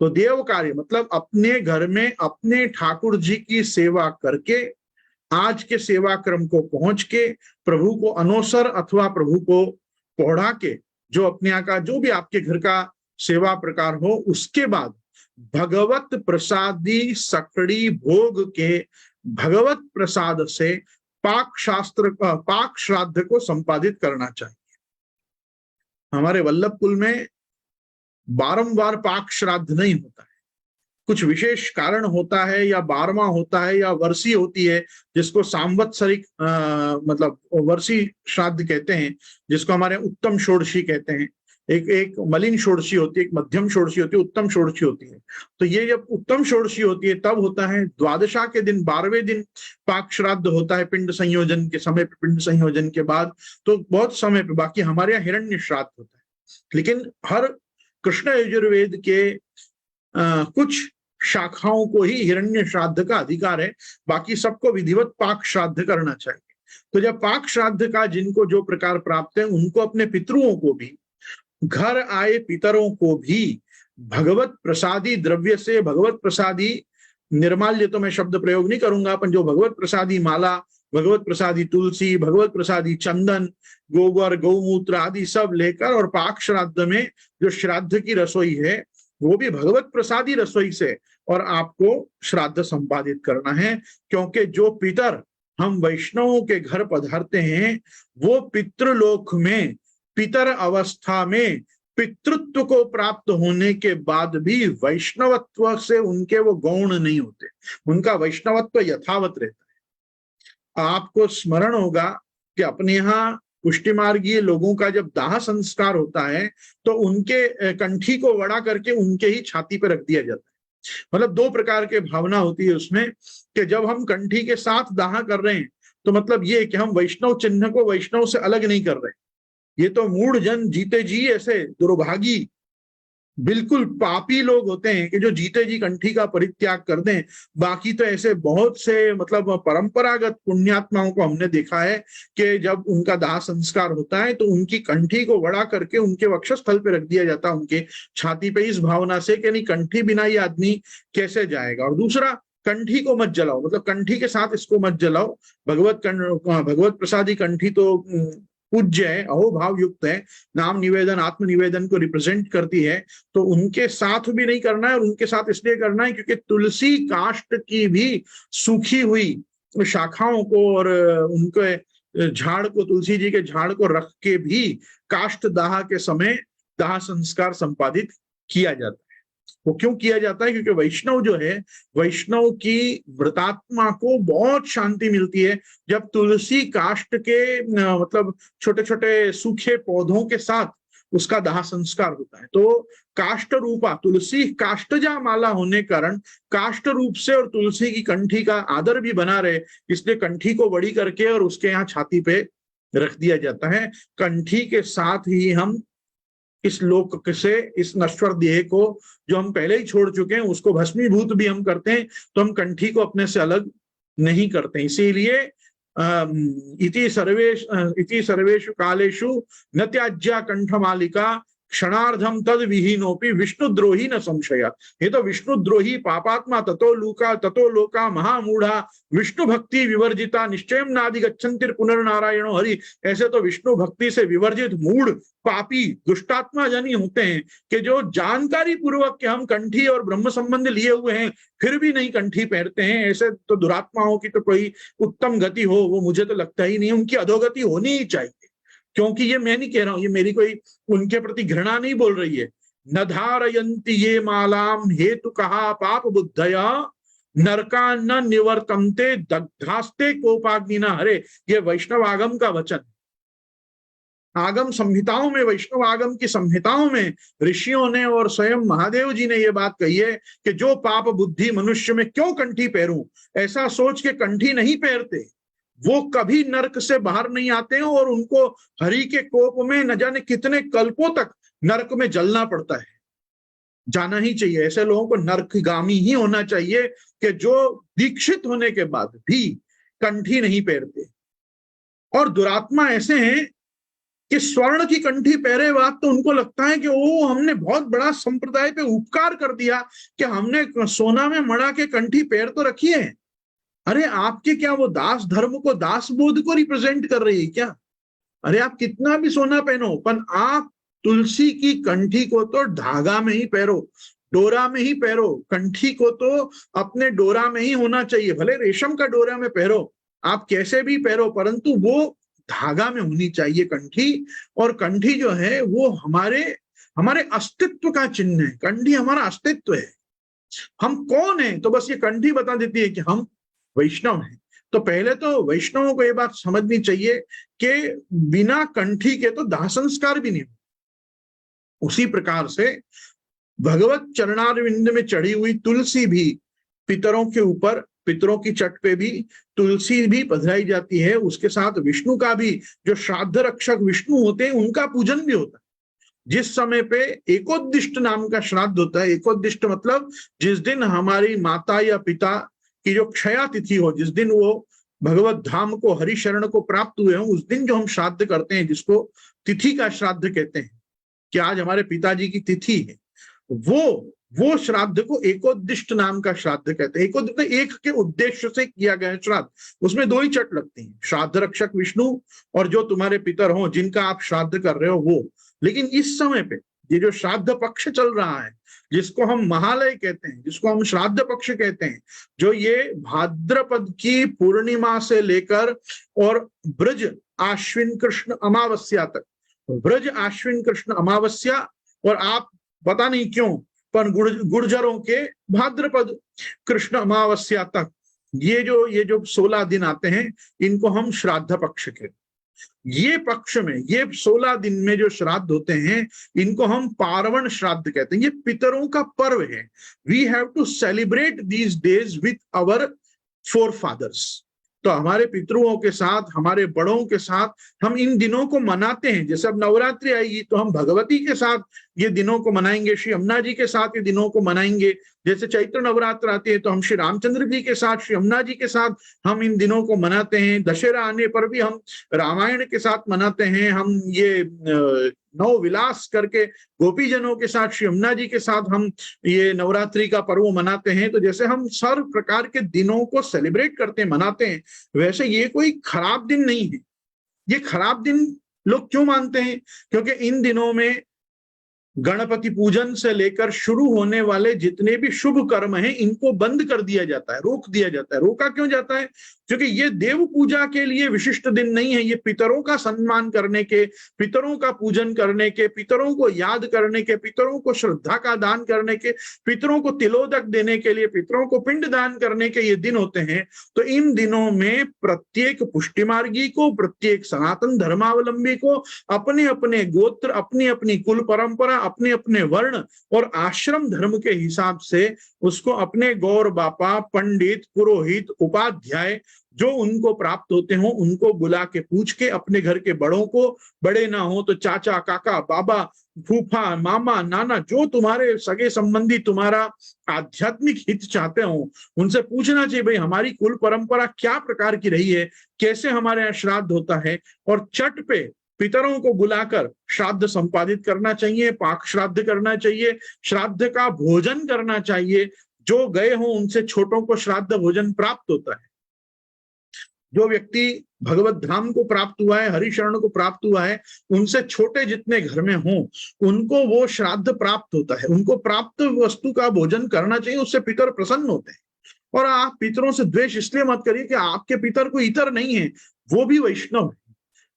तो देव कार्य मतलब अपने घर में अपने ठाकुर जी की सेवा करके, आज के सेवा क्रम को पहुंच के, प्रभु को अनोसर अथवा प्रभु को पौढ़ा के, जो अपने यहाँ का जो भी आपके घर का सेवा प्रकार हो, उसके बाद भगवत प्रसादी सकड़ी भोग के भगवत प्रसाद से पाक श्राद्ध को संपादित करना चाहिए। हमारे वल्लभ कुल में बारंबार पाक श्राद्ध नहीं होता है, कुछ विशेष कारण होता है, या 12वां होता है, या वर्षी होती है जिसको सांवत्सरिक मतलब वर्षी श्राद्ध कहते हैं, जिसको हमारे उत्तम षोडशी कहते हैं। एक मलिन षोडशी होती है, एक मध्यम षोडशी होती है, उत्तम षोडशी होती है। तो ये जब उत्तम षोडशी होती है तब होता है, द्वादशा के दिन 12वें दिन पाक श्राद्ध होता है पिंड संयोजन के समय पे, पिंड संयोजन के बाद तो बहुत समय पे। बाकी हमारे यहाँ हिरण्य श्राद्ध होता है, लेकिन हर कृष्ण यजुर्वेद के कुछ शाखाओं को ही हिरण्य श्राद्ध का अधिकार है, बाकी सबको विधिवत पाक श्राद्ध करना चाहिए। तो जब पाक श्राद्ध का जिनको जो प्रकार प्राप्त है, उनको अपने पितरुओं को भी, घर आए पितरों को भी भगवत प्रसादी द्रव्य से, भगवत प्रसादी निर्माल्य तो मैं शब्द प्रयोग नहीं करूंगा, अपन जो भगवत प्रसादी माला, भगवत प्रसादी तुलसी, भगवत प्रसादी चंदन, गोबर, गौमूत्र आदि सब लेकर, और पाक श्राद्ध में जो श्राद्ध की रसोई है वो भी भगवत प्रसादी रसोई से, और आपको श्राद्ध संपादित करना है। क्योंकि जो पितर हम वैष्णवों के घर पधारते हैं, वो पितृलोक में पितर अवस्था में पितृत्व को प्राप्त होने के बाद भी वैष्णवत्व से उनके वो गौण नहीं होते, उनका वैष्णवत्व यथावत रहता है। आपको स्मरण होगा कि अपने यहाँ पुष्टि मार्गीय लोगों का जब दाह संस्कार होता है तो उनके कंठी को वड़ा करके उनके ही छाती पर रख दिया जाता है। मतलब दो प्रकार के भावना होती है उसमें, कि जब हम कंठी के साथ दाह कर रहे हैं तो मतलब ये कि हम वैष्णव चिन्ह को वैष्णव से अलग नहीं कर रहे। ये तो मूढ़ जन जीते जी ऐसे दुर्भागी बिल्कुल पापी लोग होते हैं कि जो जीते जी कंठी का परित्याग कर दें। बाकी तो ऐसे बहुत से मतलब परंपरागत पुण्यात्माओं को हमने देखा है कि जब उनका दाह संस्कार होता है तो उनकी कंठी को वड़ा करके उनके वक्षस्थल पे रख दिया जाता है, उनके छाती पे, इस भावना से कि नहीं कंठी बिना ये आदमी कैसे जाएगा। और दूसरा, कंठी को मत जलाओ, मतलब कंठी के साथ इसको मत जलाओ। भगवत प्रसादी कंठी तो पूज्य है, अहोभाव युक्त है, नाम निवेदन, आत्म निवेदन को रिप्रेजेंट करती है, तो उनके साथ भी नहीं करना है। और उनके साथ इसलिए करना है क्योंकि तुलसी काष्ठ की भी सूखी हुई शाखाओं को और उनके झाड़ को, तुलसी जी के झाड़ को रख के भी काष्ठ दाह के समय दाह संस्कार संपादित किया जाता है। वो क्यों किया जाता है? क्योंकि वैष्णव जो है, वैष्णव की व्रतात्मा को बहुत शांति मिलती है जब तुलसी काष्ठ के मतलब छोटे छोटे सूखे पौधों के साथ उसका दाह संस्कार होता है। तो काष्ठ रूपा तुलसी काष्ठजा माला होने कारण काष्ठ रूप से और तुलसी की कंठी का आदर भी बना रहे, इसलिए कंठी को बड़ी करके और उसके यहाँ छाती पे रख दिया जाता है। कंठी के साथ ही हम इस लोक से, इस नश्वर देह को जो हम पहले ही छोड़ चुके हैं, उसको भस्मीभूत भी हम करते हैं, तो हम कंठी को अपने से अलग नहीं करते। इसीलिए इति सर्वेषु कालेषु न त्याज्या कंठमालिका क्षणार्धम तद विहीनोपि विष्णुद्रोही न संशया। ये तो विष्णुद्रोही पापात्मा ततो लोका महामूढ़ा विष्णु भक्ति विवर्जिता निश्चयम नादि गच्छन्तिर पुनर्नारायणो हरि। ऐसे तो विष्णु भक्ति से विवर्जित मूढ़ पापी दुष्टात्मा जन ही होते हैं कि जो जानकारी पूर्वक के हम कंठी और ब्रह्म संबंध लिए हुए हैं फिर भी नहीं कंठी पहनते हैं। ऐसे तो दुरात्माओं की तो कोई उत्तम गति हो वो मुझे तो लगता ही नहीं, उनकी अधोगति होनी ही चाहिए। क्योंकि ये मैं नहीं कह रहा हूं, ये मेरी कोई उनके प्रति घृणा नहीं बोल रही है। न धारयन्ति ये मालाम हेतु कहा पाप बुद्धया नरका न निवर्तन्ते दग्धास्ते कोपाग्नि न हरे। ये वैष्णव आगम का वचन। आगम संहिताओं में, वैष्णव आगम की संहिताओं में ऋषियों ने और स्वयं महादेव जी ने ये बात कही है कि जो पाप बुद्धि मनुष्य में क्यों कंठी पहरूं, ऐसा सोच के कंठी नहीं पहनते, वो कभी नरक से बाहर नहीं आते हैं और उनको हरि के कोप में न जाने कितने कल्पों तक नरक में जलना पड़ता है। जाना ही चाहिए, ऐसे लोगों को नरकगामी ही होना चाहिए कि जो दीक्षित होने के बाद भी कंठी नहीं पहनते। और दुरात्मा ऐसे हैं कि स्वर्ण की कंठी पहरे बात तो उनको लगता है कि ओ हमने बहुत बड़ा संप्रदाय पे उपकार कर दिया कि हमने सोना में मड़ा के कंठी पैर तो रखी है। अरे आपके क्या वो दास धर्म को, दास बोध को रिप्रेजेंट कर रही है क्या? अरे आप कितना भी सोना पहनो, पर आप तुलसी की कंठी को तो धागा में ही पैरो, डोरा में ही पैरो, कंठी को तो अपने डोरा में ही होना चाहिए, भले रेशम का डोरा में पैरो, आप कैसे भी पैरो, परंतु वो धागा में होनी चाहिए कंठी। और कंठी जो है वो हमारे हमारे अस्तित्व का चिन्ह है, कंठी हमारा अस्तित्व है। हम कौन है, तो बस ये कंठी बता देती है कि हम वैष्णव हैं। तो पहले तो वैष्णवों को ये बात समझनी चाहिए कि बिना कंठी के तो दाह संस्कार भी नहीं। उसी प्रकार से भगवत चरणारविंद में चढ़ी हुई तुलसी भी पितरों के ऊपर, पितरों की चट पे भी तुलसी भी पधराई जाती है। उसके साथ विष्णु का भी, जो श्राद्ध रक्षक विष्णु होते हैं, उनका पूजन भी होता है। जिस समय पे एकोद्दिष्ट नाम का श्राद्ध होता है, एकोद्दिष्ट मतलब जिस दिन हमारी माता या पिता की जो क्षया तिथि हो, जिस दिन वो भगवत धाम को, हरिशरण को प्राप्त हुए हों, उस दिन जो हम श्राद्ध करते हैं, जिसको तिथि का श्राद्ध कहते हैं कि आज हमारे पिताजी की तिथि है, वो श्राद्ध को एकोद्दिष्ट नाम का श्राद्ध कहते हैं। एकोद्दिष्ट एक के उद्देश्य से किया गया श्राद्ध, उसमें दो ही चट लगती हैं, श्राद्ध रक्षक विष्णु और जो तुम्हारे पितर हो जिनका आप श्राद्ध कर रहे हो वो। लेकिन इस समय पे ये जो श्राद्ध पक्ष चल रहा है, जिसको हम महालय कहते हैं, जिसको हम श्राद्ध पक्ष कहते हैं, जो ये भाद्रपद की पूर्णिमा से लेकर और ब्रज आश्विन कृष्ण अमावस्या तक, ब्रज आश्विन कृष्ण अमावस्या, और आप पता नहीं क्यों पर गुर्जरों के भाद्रपद कृष्ण अमावस्या तक ये जो 16 दिन आते हैं, इनको हम श्राद्ध पक्ष कहते हैं। ये पक्ष में, ये 16 दिन में जो श्राद्ध होते हैं, इनको हम पार्वण श्राद्ध कहते हैं। ये पितरों का पर्व है। We have to celebrate these days with our forefathers. तो हमारे पितरों के साथ, हमारे बड़ों के साथ हम इन दिनों को मनाते हैं। जैसे अब नवरात्रि आएगी तो हम भगवती के साथ ये दिनों को मनाएंगे, श्री यमुना जी के साथ ये दिनों को मनाएंगे। जैसे चैत्र नवरात्र आते हैं तो हम श्री रामचंद्र जी के साथ, श्री यमुना जी के साथ हम इन दिनों को मनाते हैं। दशहरा आने पर भी हम रामायण के साथ मनाते हैं। हम ये नौ विलास करके गोपीजनों के साथ, श्री यमुना जी के साथ हम ये नवरात्रि का पर्व मनाते हैं। तो जैसे हम सर्व प्रकार के दिनों को सेलिब्रेट करते हैं, मनाते हैं, वैसे ये कोई खराब दिन नहीं है। ये खराब दिन लोग क्यों मानते हैं? क्योंकि इन दिनों में गणपति पूजन से लेकर शुरू होने वाले जितने भी शुभ कर्म हैं, इनको बंद कर दिया जाता है, रोक दिया जाता है। रोका क्यों जाता है? क्योंकि ये देव पूजा के लिए विशिष्ट दिन नहीं है। ये पितरों का सम्मान करने के, पितरों का पूजन करने के, पितरों को याद करने के, पितरों को श्रद्धा का दान करने के, पितरों को तिलोदक देने के लिए, पितरों को पिंड दान करने के ये दिन होते हैं। तो इन दिनों में प्रत्येक पुष्टि मार्गी को, प्रत्येक सनातन धर्मावलंबी को अपने अपने गोत्र, अपनी अपनी कुल परंपरा, अपने अपने वर्ण और आश्रम धर्म के हिसाब से उसको अपने गौर बापा, पंडित, पुरोहित, उपाध्याय जो उनको प्राप्त होते हो, उनको बुला के पूछ के, अपने घर के बड़ों को, बड़े ना हो तो चाचा, काका, बाबा, फूफा, मामा, नाना, जो तुम्हारे सगे संबंधी तुम्हारा आध्यात्मिक हित चाहते हो, उनसे पूछना चाहिए भाई हमारी कुल परंपरा क्या प्रकार की रही है, कैसे हमारे यहाँ श्राद्ध होता है। और चट पे पितरों को बुलाकर श्राद्ध संपादित करना चाहिए, पाक श्राद्ध करना चाहिए, श्राद्ध का भोजन करना चाहिए। जो गए हो उनसे छोटों को श्राद्ध भोजन प्राप्त होता है। जो व्यक्ति भगवत धाम को प्राप्त हुआ है, हरिशरण को प्राप्त हुआ है, उनसे छोटे जितने घर में हों, उनको वो श्राद्ध प्राप्त होता है। उनको प्राप्त वस्तु का भोजन करना चाहिए, उससे पितर प्रसन्न होते हैं। और आप पितरों से द्वेष इसलिए मत करिए कि आपके पितर कोई इतर नहीं है, वो भी वैष्णव है।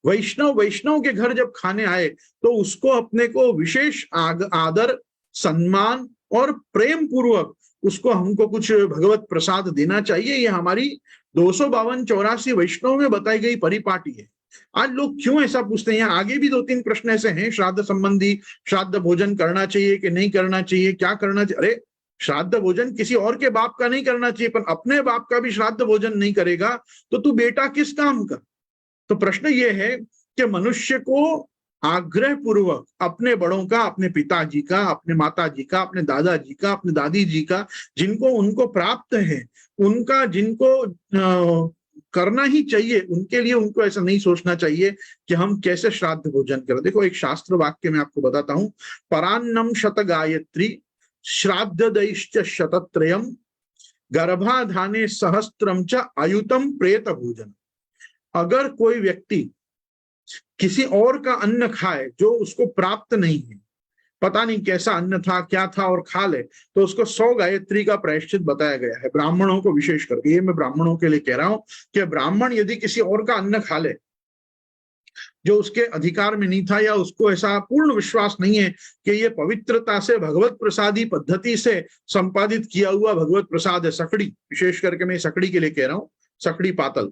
वैष्णव के घर जब खाने आए तो उसको अपने को विशेष आदर, सम्मान और प्रेम पूर्वक उसको हमको कुछ भगवत प्रसाद देना चाहिए। ये हमारी 252-84 वैष्णव में बताई गई परिपाटी है। आज लोग क्यों ऐसा पूछते हैं? आगे भी 2-3 प्रश्न ऐसे हैं श्राद्ध संबंधी। श्राद्ध भोजन करना चाहिए कि नहीं करना चाहिए, क्या करना चाहिए? अरे श्राद्ध भोजन किसी और के बाप का नहीं करना चाहिए, पर अपने बाप का भी श्राद्ध भोजन नहीं करेगा तो तू बेटा किस काम का? तो प्रश्न ये है कि मनुष्य को आग्रह पूर्वक अपने बड़ों का, अपने पिताजी का, अपने माताजी का, अपने दादाजी का, अपने दादी जी का, जिनको उनको प्राप्त है, उनका जिनको करना ही चाहिए, उनके लिए उनको ऐसा नहीं सोचना चाहिए कि हम कैसे श्राद्ध भोजन करें। देखो एक शास्त्र वाक्य मैं आपको बताता हूं, परान्नम शत गायत्री श्राद्ध दैश्च शतत्रयम गर्भाधाने सहस्त्रम च आयुतम प्रेत भोजन। अगर कोई व्यक्ति किसी और का अन्न खाए जो उसको प्राप्त नहीं है, पता नहीं कैसा अन्न था क्या था, और खा ले, तो उसको 100 गायत्री का प्रायश्चित बताया गया है ब्राह्मणों को विशेष करके। ये मैं ब्राह्मणों के लिए कह रहा हूं कि ब्राह्मण यदि किसी और का अन्न खा ले जो उसके अधिकार में नहीं था, या उसको ऐसा पूर्ण विश्वास नहीं है कि ये पवित्रता से भगवत प्रसादी पद्धति से संपादित किया हुआ भगवत प्रसाद है, सकड़ी, विशेष करके मैं सकड़ी के लिए कह रहा हूं, सकड़ी पातल,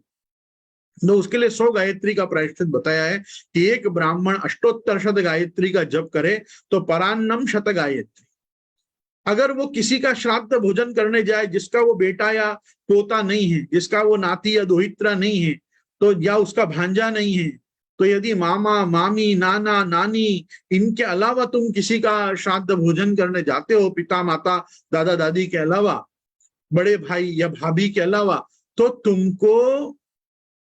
तो उसके लिए 100 गायत्री का प्रायश्चित बताया है कि एक ब्राह्मण अष्टोत्तर शत गायत्री का जप करे तो परान्नम शत गायत्री। अगर वो किसी का श्राद्ध भोजन करने जाए जिसका वो बेटा या पोता नहीं है, जिसका वो नाती या दोहित्रा नहीं है, तो या उसका भांजा नहीं है, तो यदि मामा मामी नाना नानी इनके अलावा तुम किसी का श्राद्ध भोजन करने जाते हो, पिता माता दादा दादी के अलावा, बड़े भाई या भाभी के अलावा, तो तुमको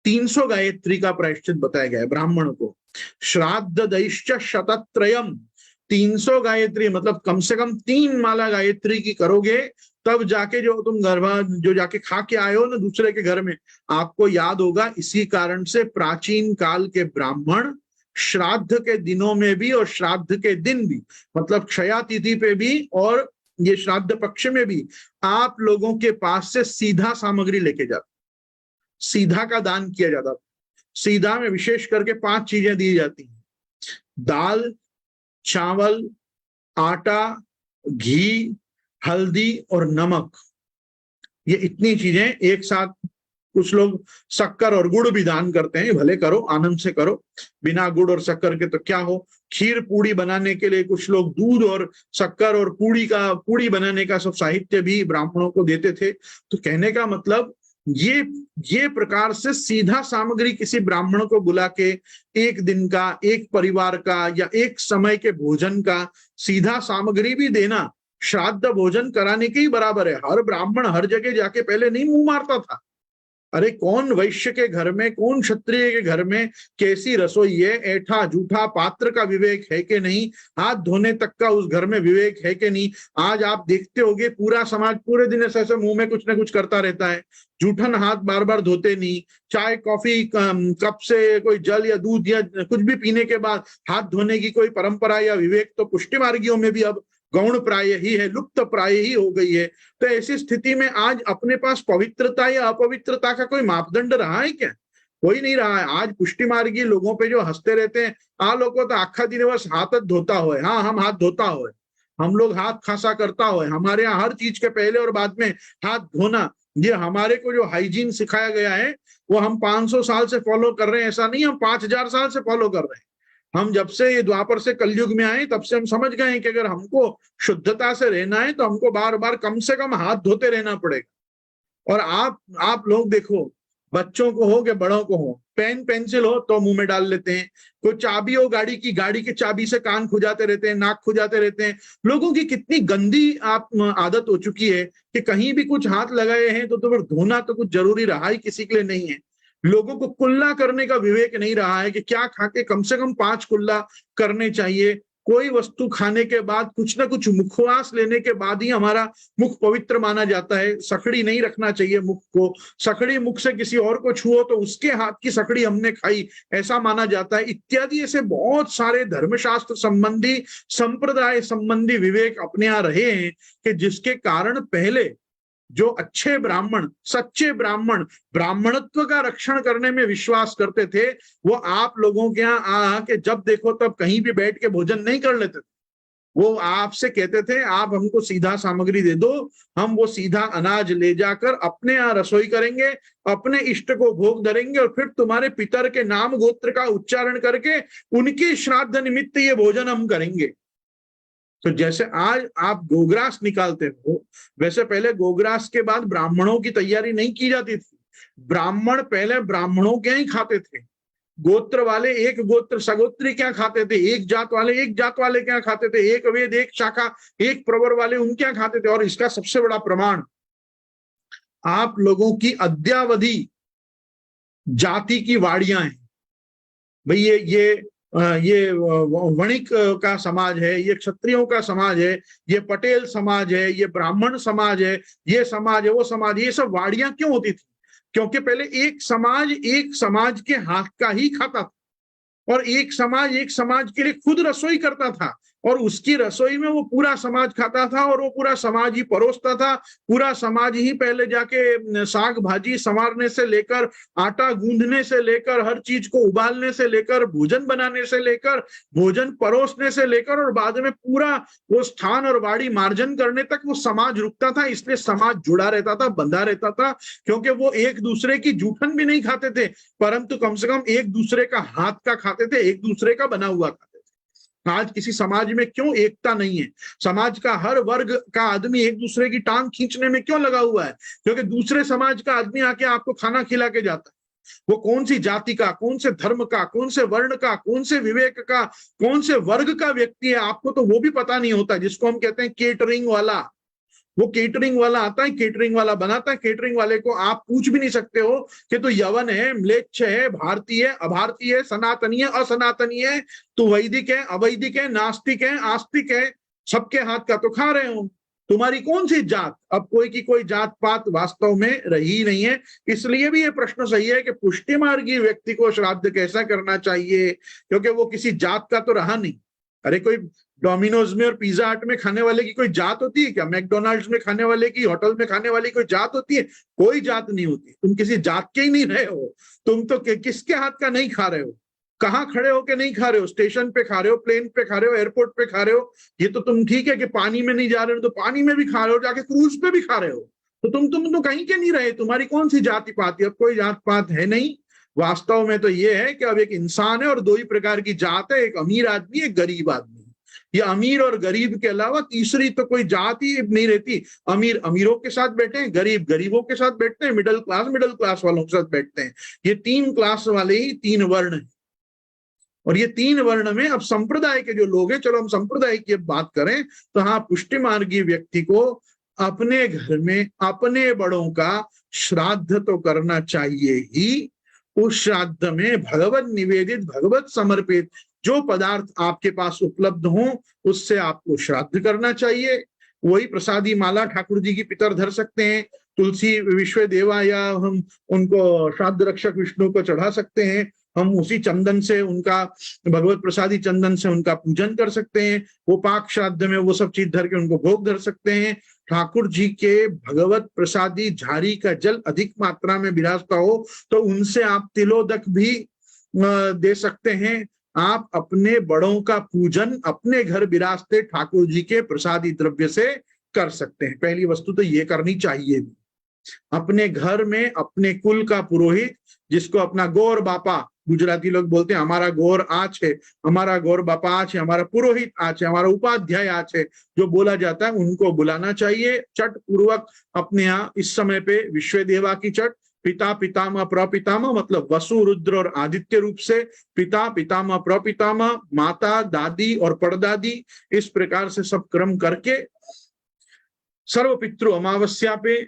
300 गायत्री का प्रायश्चित बताया गया है ब्राह्मण को। श्राद्ध दैश्च शतत्रयम, 300 गायत्री मतलब कम से कम 3 माला गायत्री की करोगे, तब जाके जो तुम जो जाके खा के आए हो ना दूसरे के घर में, आपको याद होगा। इसी कारण से प्राचीन काल के ब्राह्मण श्राद्ध के दिनों में भी और श्राद्ध के दिन भी, मतलब क्षया तिथि पे भी और ये श्राद्ध पक्ष में भी, आप लोगों के पास से सीधा सामग्री लेके जाते, सीधा का दान किया जाता। सीधा में विशेष करके 5 चीजें दी जाती हैं: दाल, चावल, आटा, घी, हल्दी और नमक। ये इतनी चीजें एक साथ। कुछ लोग शक्कर और गुड़ भी दान करते हैं, भले करो, आनंद से करो, बिना गुड़ और शक्कर के तो क्या हो। खीर पूड़ी बनाने के लिए कुछ लोग दूध और शक्कर और पूड़ी बनाने का सब साहित्य भी ब्राह्मणों को देते थे। तो कहने का मतलब ये प्रकार से सीधा सामग्री किसी ब्राह्मण को बुला के एक दिन का, एक परिवार का या एक समय के भोजन का सीधा सामग्री भी देना श्राद्ध भोजन कराने के ही बराबर है। हर ब्राह्मण हर जगह जाके पहले नहीं मुंह मारता था। अरे कौन वैश्य के घर में, कौन क्षत्रिय के घर में कैसी रसोई है, ऐठा जूठा पात्र का विवेक है कि नहीं, हाथ धोने तक का उस घर में विवेक है कि नहीं। आज आप देखते होंगे पूरा समाज पूरे दिन ऐसे मुंह में कुछ ना कुछ करता रहता है, जूठन हाथ बार बार धोते नहीं। चाय कॉफी कप से कोई जल या दूध या कुछ भी पीने के बाद हाथ धोने की कोई परंपरा या विवेक तो पुष्टि मार्गियों में भी अब गौण प्राय ही है, लुप्त प्राय ही हो गई है। तो ऐसी स्थिति में आज अपने पास पवित्रता या अपवित्रता का कोई मापदंड रहा है क्या? कोई नहीं रहा है। आज पुष्टि मार्गी लोगों पे जो हंसते रहते हैं, आ लोगों तो आखा दिन बस हाथ धोता हो, हाँ हम हाथ धोता हो, हम लोग हाथ खासा करता हो, हमारे यहाँ हर चीज के पहले और बाद में हाथ धोना, ये हमारे को जो हाइजीन सिखाया गया है वो हम 500 साल से फॉलो कर रहे हैं। ऐसा नहीं हम 5000 साल से फॉलो कर रहे हैं। हम जब से ये द्वापर से कलयुग में आए तब से हम समझ गए हैं कि अगर हमको शुद्धता से रहना है तो हमको बार बार कम से कम हाथ धोते रहना पड़ेगा। और आप लोग देखो, बच्चों को हो कि बड़ों को हो, पेन पेंसिल हो तो मुंह में डाल लेते हैं। कोई चाबी हो गाड़ी की चाबी से कान खुजाते रहते हैं, नाक खुजाते रहते हैं। लोगों की कितनी गंदी आदत हो चुकी है कि कहीं भी कुछ हाथ लगाए हैं तो फिर धोना तो कुछ जरूरी रहा ही किसी के लिए नहीं है। लोगों को कुल्ला करने का विवेक नहीं रहा है कि क्या खा के कम से कम 5 कुल्ला करने चाहिए। कोई वस्तु खाने के बाद कुछ ना कुछ मुखवास लेने के बाद ही हमारा मुख पवित्र माना जाता है। सकड़ी नहीं रखना चाहिए मुख को, सकड़ी मुख से किसी और को छुओ तो उसके हाथ की सकड़ी हमने खाई ऐसा माना जाता है, इत्यादि। ऐसे बहुत सारे धर्मशास्त्र संबंधी, संप्रदाय संबंधी विवेक अपने यहाँ रहे हैं कि जिसके कारण पहले जो अच्छे ब्राह्मण, सच्चे ब्राह्मण ब्राह्मणत्व का रक्षण करने में विश्वास करते थे, वो आप लोगों के यहाँ आके जब देखो तब कहीं भी बैठ के भोजन नहीं कर लेते थे। वो आपसे कहते थे आप हमको सीधा सामग्री दे दो, हम वो सीधा अनाज ले जाकर अपने यहाँ रसोई करेंगे, अपने इष्ट को भोग धरेंगे और फिर तुम्हारे पितर के नाम गोत्र का उच्चारण करके उनकी श्राद्ध निमित्त ये भोजन हम करेंगे। तो जैसे आज आप गोग्रास निकालते हो, वैसे पहले गोग्रास के बाद ब्राह्मणों की तैयारी नहीं की जाती थी। ब्राह्मण पहले ब्राह्मणों के ही खाते थे। गोत्र वाले एक गोत्र सगोत्री क्या खाते थे, एक जात वाले एक जात वाले क्या खाते थे, एक वेद एक शाखा एक प्रवर वाले उन क्या खाते थे। और इसका सबसे बड़ा प्रमाण आप लोगों की अद्यावधि जाति की वाड़ियां हैं। भाई ये वणिक का समाज है, ये क्षत्रियों का समाज है, ये पटेल समाज है, ये ब्राह्मण समाज है, ये समाज है, वो समाज, ये सब वाड़ियां क्यों होती थी? क्योंकि पहले एक समाज के हाथ का ही खाता था। और एक समाज के लिए खुद रसोई करता था, और उसकी रसोई में वो पूरा समाज खाता था, और वो पूरा समाज ही परोसता था। पूरा समाज ही पहले जाके साग भाजी संवारने से लेकर, आटा गूंदने से लेकर, हर चीज को उबालने से लेकर, भोजन बनाने से लेकर, भोजन परोसने से लेकर, और बाद में पूरा वो स्थान और वाड़ी मार्जन करने तक वो समाज रुकता था। इसलिए समाज जुड़ा रहता था, बंधा रहता था, क्योंकि वो एक दूसरे की जूठन भी नहीं खाते थे, परंतु कम से कम एक दूसरे का हाथ का खाते थे, एक दूसरे का बना हुआ खाते थे। आज किसी समाज में क्यों एकता नहीं है? समाज का हर वर्ग का आदमी एक दूसरे की टांग खींचने में क्यों लगा हुआ है? क्योंकि दूसरे समाज का आदमी आके आपको खाना खिला के जाता है। वो कौन सी जाति का, कौन से धर्म का, कौन से वर्ण का, कौन से विवेक का, कौन से वर्ग का व्यक्ति है, आपको तो वो भी पता नहीं होता। जिसको हम कहते हैं केटरिंग वाला, वो केटरिंग वाला आता है, केटरिंग वाला बनाता है। केटरिंग वाले को आप पूछ भी नहीं सकते हो कि तो यवन है, म्लेच्छ है, भारतीय है, अभारतीय है, सनातनी है, असनातनी है, तो वैदिक है, अवैदिक है, नास्तिक है, आस्तिक है, सबके हाथ का तो खा रहे हो। तुम्हारी कौन सी जात? अब कोई की कोई जात पात वास्तव में रही नहीं है। इसलिए भी ये प्रश्न सही है कि पुष्टि मार्गी व्यक्ति को श्राद्ध कैसा करना चाहिए, क्योंकि वो किसी जात का तो रहा नहीं। अरे कोई डोमिनोज में और पिज्जा हट में खाने वाले की कोई जात होती है क्या? मैकडोनाल्ड्स में खाने वाले की, होटल में खाने वाले की कोई जात होती है? कोई जात नहीं होती। तुम किसी जात के ही नहीं रहे हो। तुम तो किसके हाथ का नहीं खा रहे हो? कहाँ खड़े होके नहीं खा रहे हो? स्टेशन पे खा रहे हो, प्लेन पे खा रहे हो, एयरपोर्ट पे खा रहे हो। ये तो तुम ठीक है कि पानी में नहीं जा रहे हो तो पानी में भी खा रहे हो, जाके क्रूज पे भी खा रहे हो। तो तुम तो कहीं के नहीं रहे। तुम्हारी कौन सी जाति पाति? अब कोई जात पात है नहीं। वास्तव में तो ये है कि अब एक इंसान है और दो ही प्रकार की जात है, एक अमीर आदमी, एक गरीब आदमी। ये अमीर और गरीब के अलावा तीसरी तो कोई जात ही नहीं रहती। अमीर अमीरों के साथ बैठे हैं, गरीब गरीबों के साथ बैठते हैं, मिडिल क्लास वालों के साथ बैठते हैं। ये तीन क्लास वाले ही तीन वर्ण हैं। और ये तीन वर्ण में अब संप्रदाय के जो लोग हैं, चलो हम संप्रदाय की बात करें तो हाँ, पुष्टि मार्गी व्यक्ति को अपने घर में अपने बड़ों का श्राद्ध तो करना चाहिए ही। उस श्राद्ध में भगवत निवेदित, भगवत समर्पित जो पदार्थ आपके पास उपलब्ध हो उससे आपको श्राद्ध करना चाहिए। वही प्रसादी माला ठाकुर जी की पितर धर सकते हैं, तुलसी विश्व देवा या हम उनको श्राद्ध रक्षक विष्णु को चढ़ा सकते हैं। हम उसी चंदन से उनका, भगवत प्रसादी चंदन से उनका पूजन कर सकते हैं। वो पाक श्राद्ध में वो सब चीज धर के उनको भोग धर सकते हैं। ठाकुर जी के भगवत प्रसादी झाड़ी का जल अधिक मात्रा में विराजता हो तो उनसे आप तिलोदक भी दे सकते हैं। आप अपने बड़ों का पूजन अपने घर विराजते ठाकुर जी के प्रसादी द्रव्य से कर सकते हैं। पहली वस्तु तो ये करनी चाहिए। अपने घर में अपने कुल का पुरोहित, जिसको अपना गौर बापा, गुजराती लोग बोलते हैं हमारा गौर आच है, हमारा गौर बापा आच है, हमारा पुरोहित आच है, हमारा उपाध्याय आच है, जो बोला जाता है उनको बुलाना चाहिए। चट पूर्वक अपने यहाँ इस समय पे विश्व देवा की चट, पिता पितामह प्रपितामह, मतलब वसु रुद्र और आदित्य रूप से पिता पितामह प्रपितामह, माता दादी और परदादी, इस प्रकार से सब क्रम करके सर्व पितृ अमावस्या पे,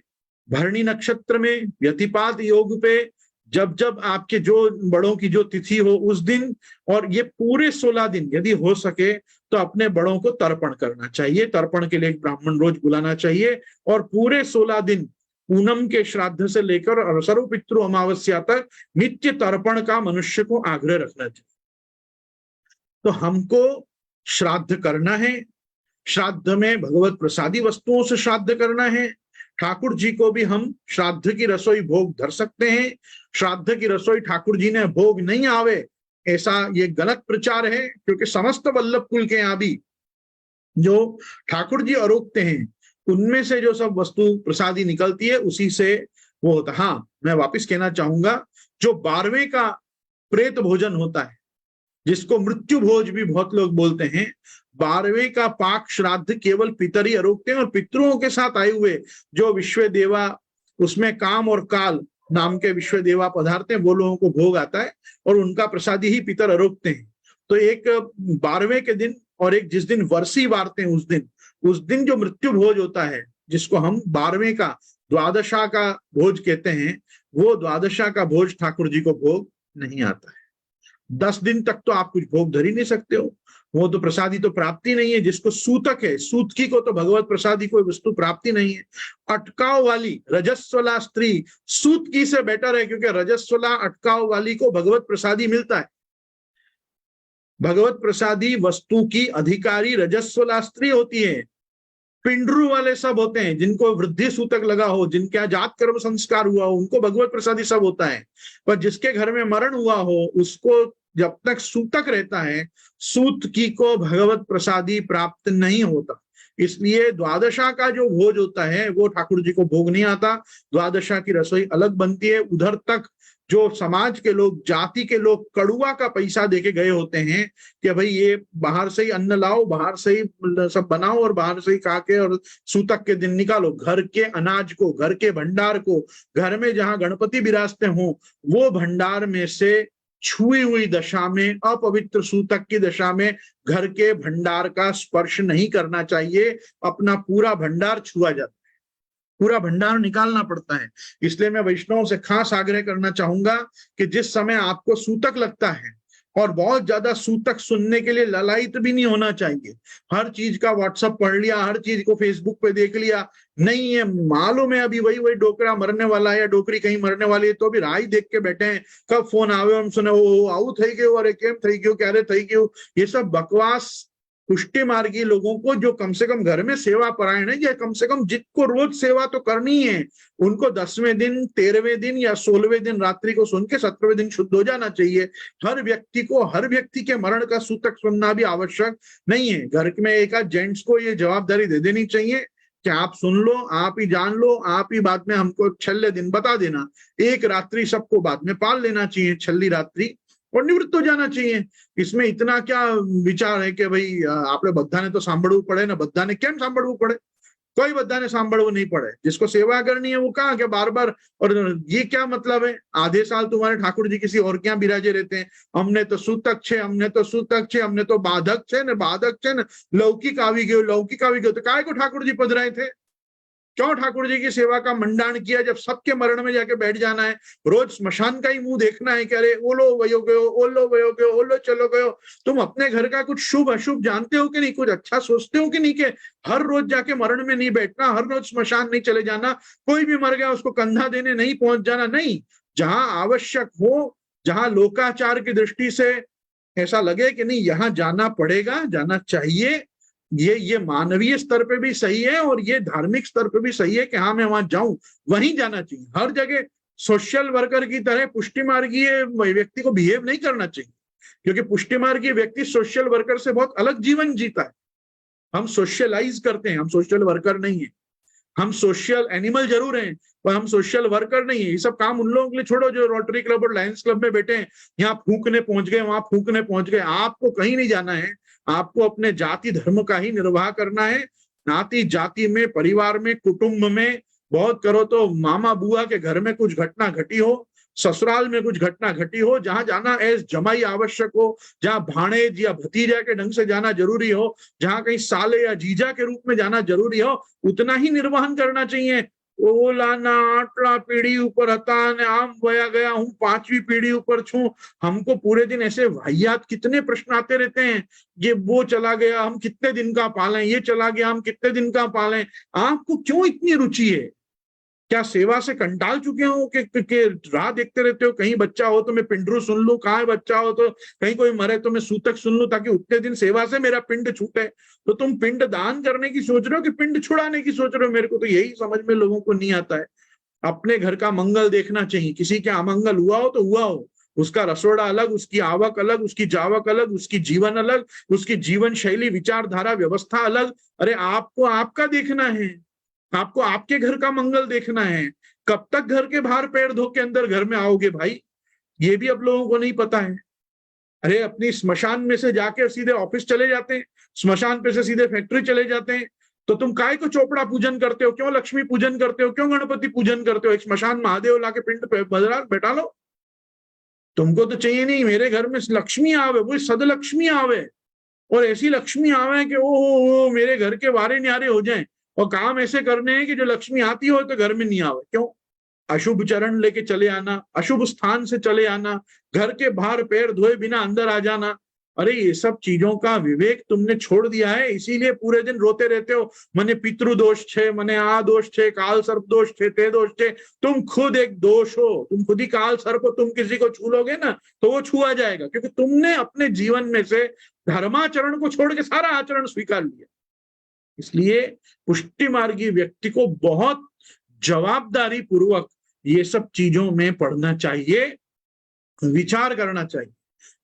भरणी नक्षत्र में, व्यतिपात योग पे, जब जब आपके जो बड़ों की जो तिथि हो उस दिन, और ये पूरे 16 दिन यदि हो सके तो अपने बड़ों को तर्पण करना चाहिए। तर्पण के लिए एक ब्राह्मण रोज बुलाना चाहिए और पूरे 16 दिन पूनम के श्राद्ध से लेकर सर्व पितृ अमावस्या तक नित्य तर्पण का मनुष्य को आग्रह रखना चाहिए। तो हमको श्राद्ध करना है। श्राद्ध में भगवत प्रसादी वस्तुओं से श्राद्ध करना है। ठाकुर जी को भी हम श्राद्ध की रसोई भोग धर सकते हैं। श्राद्ध की रसोई ठाकुर जी ने भोग नहीं आवे, ऐसा ये गलत प्रचार है, क्योंकि समस्त वल्लभ कुल के यहाँ भी जो ठाकुर जी अरोगते हैं उनमें से जो सब वस्तु प्रसादी निकलती है उसी से वो होता। हाँ, मैं वापिस कहना चाहूंगा, जो 12वें का प्रेत भोजन होता है, जिसको मृत्यु भोज भी बहुत लोग बोलते हैं, 12वें का पाक श्राद्ध केवल पितर ही अरोगते हैं, और पितरों के साथ आए हुए जो विश्व देवा, उसमें काम और काल नाम के विश्व देवा पधारते हैं, वो लोगों को भोग आता है और उनका प्रसादी ही पितर अरोगते हैं। तो एक 12वें के दिन और एक जिस दिन वर्षी वारते हैं उस दिन जो मृत्यु भोज होता है, जिसको हम 12वें का द्वादशा का भोज कहते हैं, वो द्वादशा का भोज ठाकुर जी को भोग नहीं आता है। 10 दिन तक तो आप कुछ भोग धर ही नहीं सकते हो, वो तो प्रसादी तो प्राप्ति नहीं है। जिसको सूतक है, सूतकी को तो भगवत प्रसादी कोई वस्तु प्राप्ति नहीं है। अटकाव वाली रजस्वला स्त्री सूतकी से बेटर है, क्योंकि रजस्वला अटकाव वाली को भगवत प्रसादी मिलता है। भगवत प्रसादी वस्तु की अधिकारी रजस्वला स्त्री होती है। पिंडरू वाले सब होते हैं, जिनको वृद्धि सूतक लगा हो, जिनके यहाँ जात कर्म संस्कार हुआ हो, उनको भगवत प्रसादी सब होता है। पर जिसके घर में मरण हुआ हो उसको जब तक सूतक रहता है, सूत की को भगवत प्रसादी प्राप्त नहीं होता। इसलिए द्वादशा का जो भोज होता है वो ठाकुर जी को भोग नहीं आता। द्वादशा की रसोई अलग बनती है। उधर तक जो समाज के लोग, जाति के लोग कड़ुआ का पैसा देके गए होते हैं कि भाई ये बाहर से ही अन्न लाओ, बाहर से ही सब बनाओ और बाहर से ही खा के और सूतक के दिन निकालो। घर के अनाज को, घर के भंडार को, घर में जहां गणपति विराजते हो वो भंडार में से छुई हुई दशा में, अपवित्र सूतक की दशा में घर के भंडार का स्पर्श नहीं करना चाहिए। अपना पूरा भंडार छुआ जाता है, पूरा भंडार निकालना पड़ता है। इसलिए मैं वैष्णवों से खास आग्रह करना चाहूंगा कि जिस समय आपको सूतक लगता है, और बहुत ज्यादा सूतक सुनने के लिए ललायित भी नहीं होना चाहिए। हर चीज का व्हाट्सएप पढ़ लिया, हर चीज को फेसबुक पे देख लिया, नहीं है मालूम है अभी वही डोकरा मरने वाला है या डोकरी कहीं मरने वाली है, तो अभी राह देख के बैठे हैं कब फोन आवे हम सुने वो आऊ थई गयो, अरे केम थई गयो, क्यारे थई गयो। ये सब बकवास। पुष्टि मार्गी लोगों को जो कम से कम घर में सेवा परायण है, या कम से कम जिनको रोज सेवा तो करनी है, उनको 10वें दिन, 13वें दिन या 16वें दिन रात्रि को सुन के 17वें दिन शुद्ध हो जाना चाहिए। हर व्यक्ति को हर व्यक्ति के मरण का सूतक सुनना भी आवश्यक नहीं है। घर में एक आध जेंट्स को ये जवाबदारी दे देनी चाहिए कि आप सुन लो, आप ही जान लो, आप ही बाद में हमको छल्ले दिन बता देना। एक रात्रि सबको बाद में पाल लेना चाहिए, छल्ली रात्रि, और निवृत्त हो जाना चाहिए। इसमें इतना क्या विचार है कि भाई आपने बद्धाने तो सांभळવું પડે ને, બધાને કેમ सांभળવું પડે? कोई बद्धाने सांभळવું नहीं पड़े। जिसको सेवा करनी है वो कहा कि बार बार, और ये क्या मतलब है? आधे साल तुम्हारे ठाकुर जी किसी और क्या बिराजे रहते हैं, हमने तो सूतक छे, हमने तो सूतक छे, हमने तो बाधक छे ने, बाधक छे ने, लौकिक आवी गयो, लौकिक आवी गयो। तो काय को ठाकुर जी पधराए थे? क्यों ठाकुर जी की सेवा का मंडाण किया जब सबके मरण में जाके बैठ जाना है? रोज स्मशान का ही मुंह देखना है कि अरे ओलो वयो गयो, ओलो वयो गयो, ओलो चलो गयो। तुम अपने घर का कुछ शुभ अशुभ जानते हो कि नहीं? कुछ अच्छा सोचते हो कि नहीं? कि हर रोज जाके मरण में नहीं बैठना, हर रोज स्मशान नहीं चले जाना, कोई भी मर गया उसको कंधा देने नहीं पहुंच जाना। नहीं, जहां आवश्यक हो, जहां लोकाचार की दृष्टि से ऐसा लगे कि नहीं यहाँ जाना पड़ेगा, जाना चाहिए, ये मानवीय स्तर पे भी सही है और ये धार्मिक स्तर पे भी सही है कि हाँ मैं वहां जाऊं, वहीं जाना चाहिए। हर जगह सोशल वर्कर की तरह पुष्टि मार्गीय व्यक्ति को बिहेव नहीं करना चाहिए, क्योंकि पुष्टि मार्गीय व्यक्ति सोशल वर्कर से बहुत अलग जीवन जीता है। हम सोशलाइज करते हैं, हम सोशल वर्कर नहीं है। हम सोशल एनिमल जरूर हैं पर हम सोशल वर्कर नहीं है। ये सब काम उन लोगों के लिए छोड़ो जो रोटरी क्लब और लायंस क्लब में बैठे हैं, यहाँ फूकने पहुंच गए, वहां फूकने पहुंच गए। आपको कहीं नहीं जाना है, आपको अपने जाति धर्म का ही निर्वाह करना है। नाती जाति में, परिवार में, कुटुंब में, बहुत करो तो मामा बुआ के घर में कुछ घटना घटी हो, ससुराल में कुछ घटना घटी हो, जहां जाना एज जमाई आवश्यक हो, जहां भाणेज या भतीजा के ढंग से जाना जरूरी हो, जहां कहीं साले या जीजा के रूप में जाना जरूरी हो, उतना ही निर्वहन करना चाहिए। ओलाना आटला पीढ़ी ऊपर हता ने आम वया गया हूं, 5वीं पीढ़ी ऊपर छू। हमको पूरे दिन ऐसे वाहियात कितने प्रश्न आते रहते हैं, ये वो चला गया हम कितने दिन का पालें, ये चला गया हम कितने दिन का पालें। आपको क्यों इतनी रुचि है? क्या सेवा से कंटाल चुके हो कि राह देखते रहते हो, कहीं बच्चा हो तो मैं पिंडरू सुन लूं, कहाँ बच्चा हो तो कहीं कोई मरे तो मैं सूतक सुन लूं, ताकि उतने दिन सेवा से मेरा पिंड छूटे। तो तुम पिंड दान करने की सोच रहे हो कि पिंड छुड़ाने की सोच रहे हो? मेरे को तो यही समझ में लोगों को नहीं आता है। अपने घर का मंगल देखना चाहिए। किसी के अमंगल हुआ हो तो हुआ हो, उसका रसोड़ा अलग, उसकी आवक अलग, उसकी जावक अलग, उसकी जीवन अलग, उसकी जीवन शैली, विचारधारा, व्यवस्था अलग। अरे आपको आपका देखना है, आपको आपके घर का मंगल देखना है। कब तक घर के बाहर पैर धो के अंदर घर में आओगे भाई? ये भी अब लोगों को नहीं पता है। अरे अपनी स्मशान में से जाके सीधे ऑफिस चले जाते हैं, स्मशान पे से सीधे फैक्ट्री चले जाते हैं। तो तुम काय को चोपड़ा पूजन करते हो? क्यों लक्ष्मी पूजन करते हो? क्यों गणपति पूजन करते हो? एक स्मशान महादेव लाके पिंड पे बैठा लो। तुमको तो चाहिए नहीं मेरे घर में लक्ष्मी आवे, वो सदलक्ष्मी आवे, और ऐसी लक्ष्मी आवे कि ओ मेरे घर के वारे न्यारे हो जाएं। और काम ऐसे करने हैं कि जो लक्ष्मी आती हो तो घर में नहीं आवे। क्यों? अशुभ चरण लेके चले आना, अशुभ स्थान से चले आना, घर के बाहर पैर धोए बिना अंदर आ जाना। अरे ये सब चीजों का विवेक तुमने छोड़ दिया है, इसीलिए पूरे दिन रोते रहते हो, मने पितृदोष छे, मने आ दोष छे, काल सर्प दोष छे, ते दोष छे। तुम खुद एक दोष हो, तुम खुद ही काल सर्प हो। तुम किसी को छू लोगे ना तो वो छुआ जाएगा, क्योंकि तुमने अपने जीवन में से धर्माचरण को छोड़ के सारा आचरण स्वीकार लिया। इसलिए पुष्टि मार्गी व्यक्ति को बहुत जवाबदारी पूर्वक ये सब चीजों में पढ़ना चाहिए, विचार करना चाहिए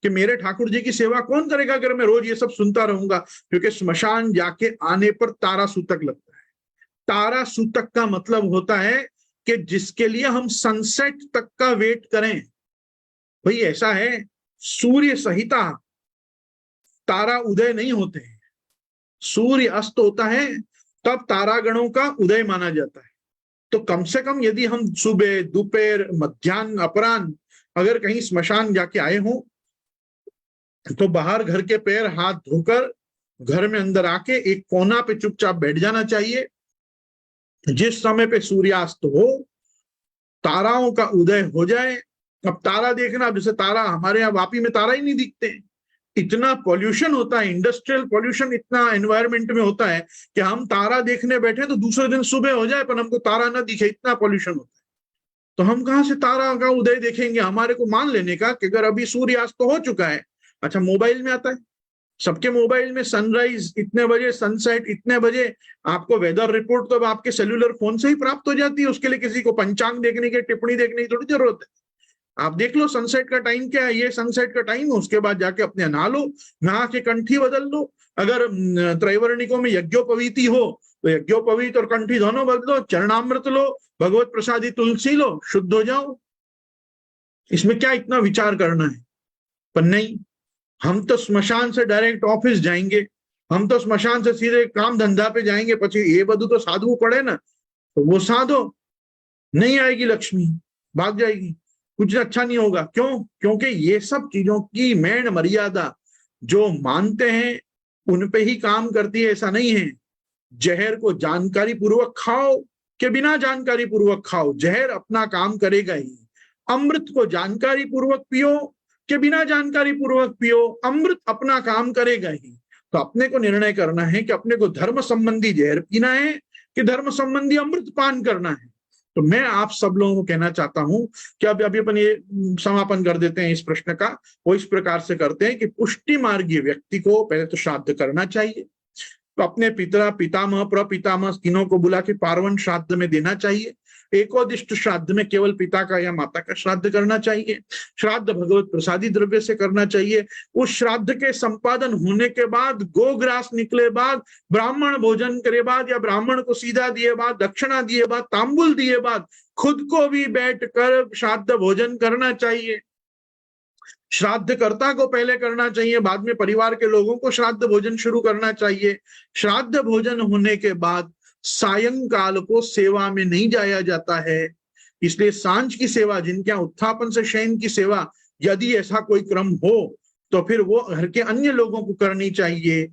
कि मेरे ठाकुर जी की सेवा कौन करेगा अगर मैं रोज ये सब सुनता रहूंगा। क्योंकि श्मशान जाके आने पर तारा सूतक लगता है। तारा सूतक का मतलब होता है कि जिसके लिए हम सनसेट तक का वेट करें। भाई ऐसा है, सूर्य सहिता तारा उदय नहीं होते हैं, सूर्य अस्त होता है तब तारागणों का उदय माना जाता है। तो कम से कम यदि हम सुबह, दोपहर, मध्याह्न, अपराह्न अगर कहीं श्मशान जाके आए हों तो बाहर घर के पैर हाथ धोकर घर में अंदर आके एक कोना पे चुपचाप बैठ जाना चाहिए। जिस समय पे सूर्यास्त हो, ताराओं का उदय हो जाए। अब तारा देखना, अब जैसे तारा हमारे यहाँ वापी में तारा ही नहीं दिखते हैं, इतना पॉल्यूशन होता है, इंडस्ट्रियल पॉल्यूशन इतना एनवायरमेंट में होता है कि हम तारा देखने बैठे तो दूसरे दिन सुबह हो जाए पर हमको तारा ना दिखे, इतना पॉल्यूशन होता है। तो हम कहाँ से तारा का उदय देखेंगे? हमारे को मान लेने का कि अगर अभी सूर्यास्त तो हो चुका है। अच्छा, मोबाइल में आता है, सबके मोबाइल में सनराइज इतने बजे, सनसेट इतने बजे, आपको वेदर रिपोर्ट तो अब आपके सेल्युलर फोन से ही प्राप्त हो जाती है। उसके लिए किसी को पंचांग देखने की, टिप्पणी देखने की थोड़ी जरूरत है। आप देख लो सनसेट का टाइम क्या है, ये सनसेट का टाइम है, उसके बाद जाके अपने नहा लो, नहा के कंठी बदल लो। अगर त्रैवर्णिकों में यज्ञोपवीति हो तो यज्ञोपवीत और कंठी दोनों बदलो, चरणामृत लो, भगवत प्रसादी तुलसी लो, शुद्ध हो जाओ। इसमें क्या इतना विचार करना है? पर नहीं, हम तो श्मशान से डायरेक्ट ऑफिस जाएंगे, हम तो श्मशान से सीधे काम धंधा पे जाएंगे। पची ये बधु तो साधु पड़े ना, तो वो साधो नहीं आएगी, लक्ष्मी भाग जाएगी, कुछ अच्छा नहीं होगा। क्यों? क्योंकि ये सब चीजों की मेन मर्यादा जो मानते हैं उन पे ही काम करती है, ऐसा नहीं है। जहर को जानकारी पूर्वक खाओ कि बिना जानकारी पूर्वक खाओ, जहर अपना काम करेगा ही। अमृत को जानकारी पूर्वक पियो कि बिना जानकारी पूर्वक पियो, अमृत अपना काम करेगा ही। तो अपने को निर्णय करना है कि अपने को धर्म संबंधी जहर पीना है कि धर्म संबंधी अमृत पान करना है। तो मैं आप सब लोगों को कहना चाहता हूं कि अभी अपन ये समापन कर देते हैं इस प्रश्न का। वो इस प्रकार से करते हैं कि पुष्टि मार्गीय व्यक्ति को पहले तो श्राद्ध करना चाहिए, तो अपने पिता, पितामह, प्रपितामह तीनों को बुला के पार्वन श्राद्ध में देना चाहिए। एकोदिष्ट श्राद्ध में केवल पिता का या माता का श्राद्ध करना चाहिए। श्राद्ध भगवत प्रसादी द्रव्य से करना चाहिए। उस श्राद्ध के संपादन होने के बाद, गोग्रास निकले बाद, ब्राह्मण भोजन करे बाद या ब्राह्मण को सीधा दिए बाद, दक्षिणा दिए बाद, तांबुल दिए बाद खुद को भी बैठ कर श्राद्ध भोजन करना चाहिए। श्राद्धकर्ता को पहले करना चाहिए, बाद में परिवार के लोगों को श्राद्ध भोजन शुरू करना चाहिए। श्राद्ध भोजन होने के बाद सायंकाल को सेवा में नहीं जाया जाता है, इसलिए सांझ की सेवा, जिनके यहाँ उत्थापन से शयन की सेवा, यदि ऐसा कोई क्रम हो तो फिर वो घर के अन्य लोगों को करनी चाहिए।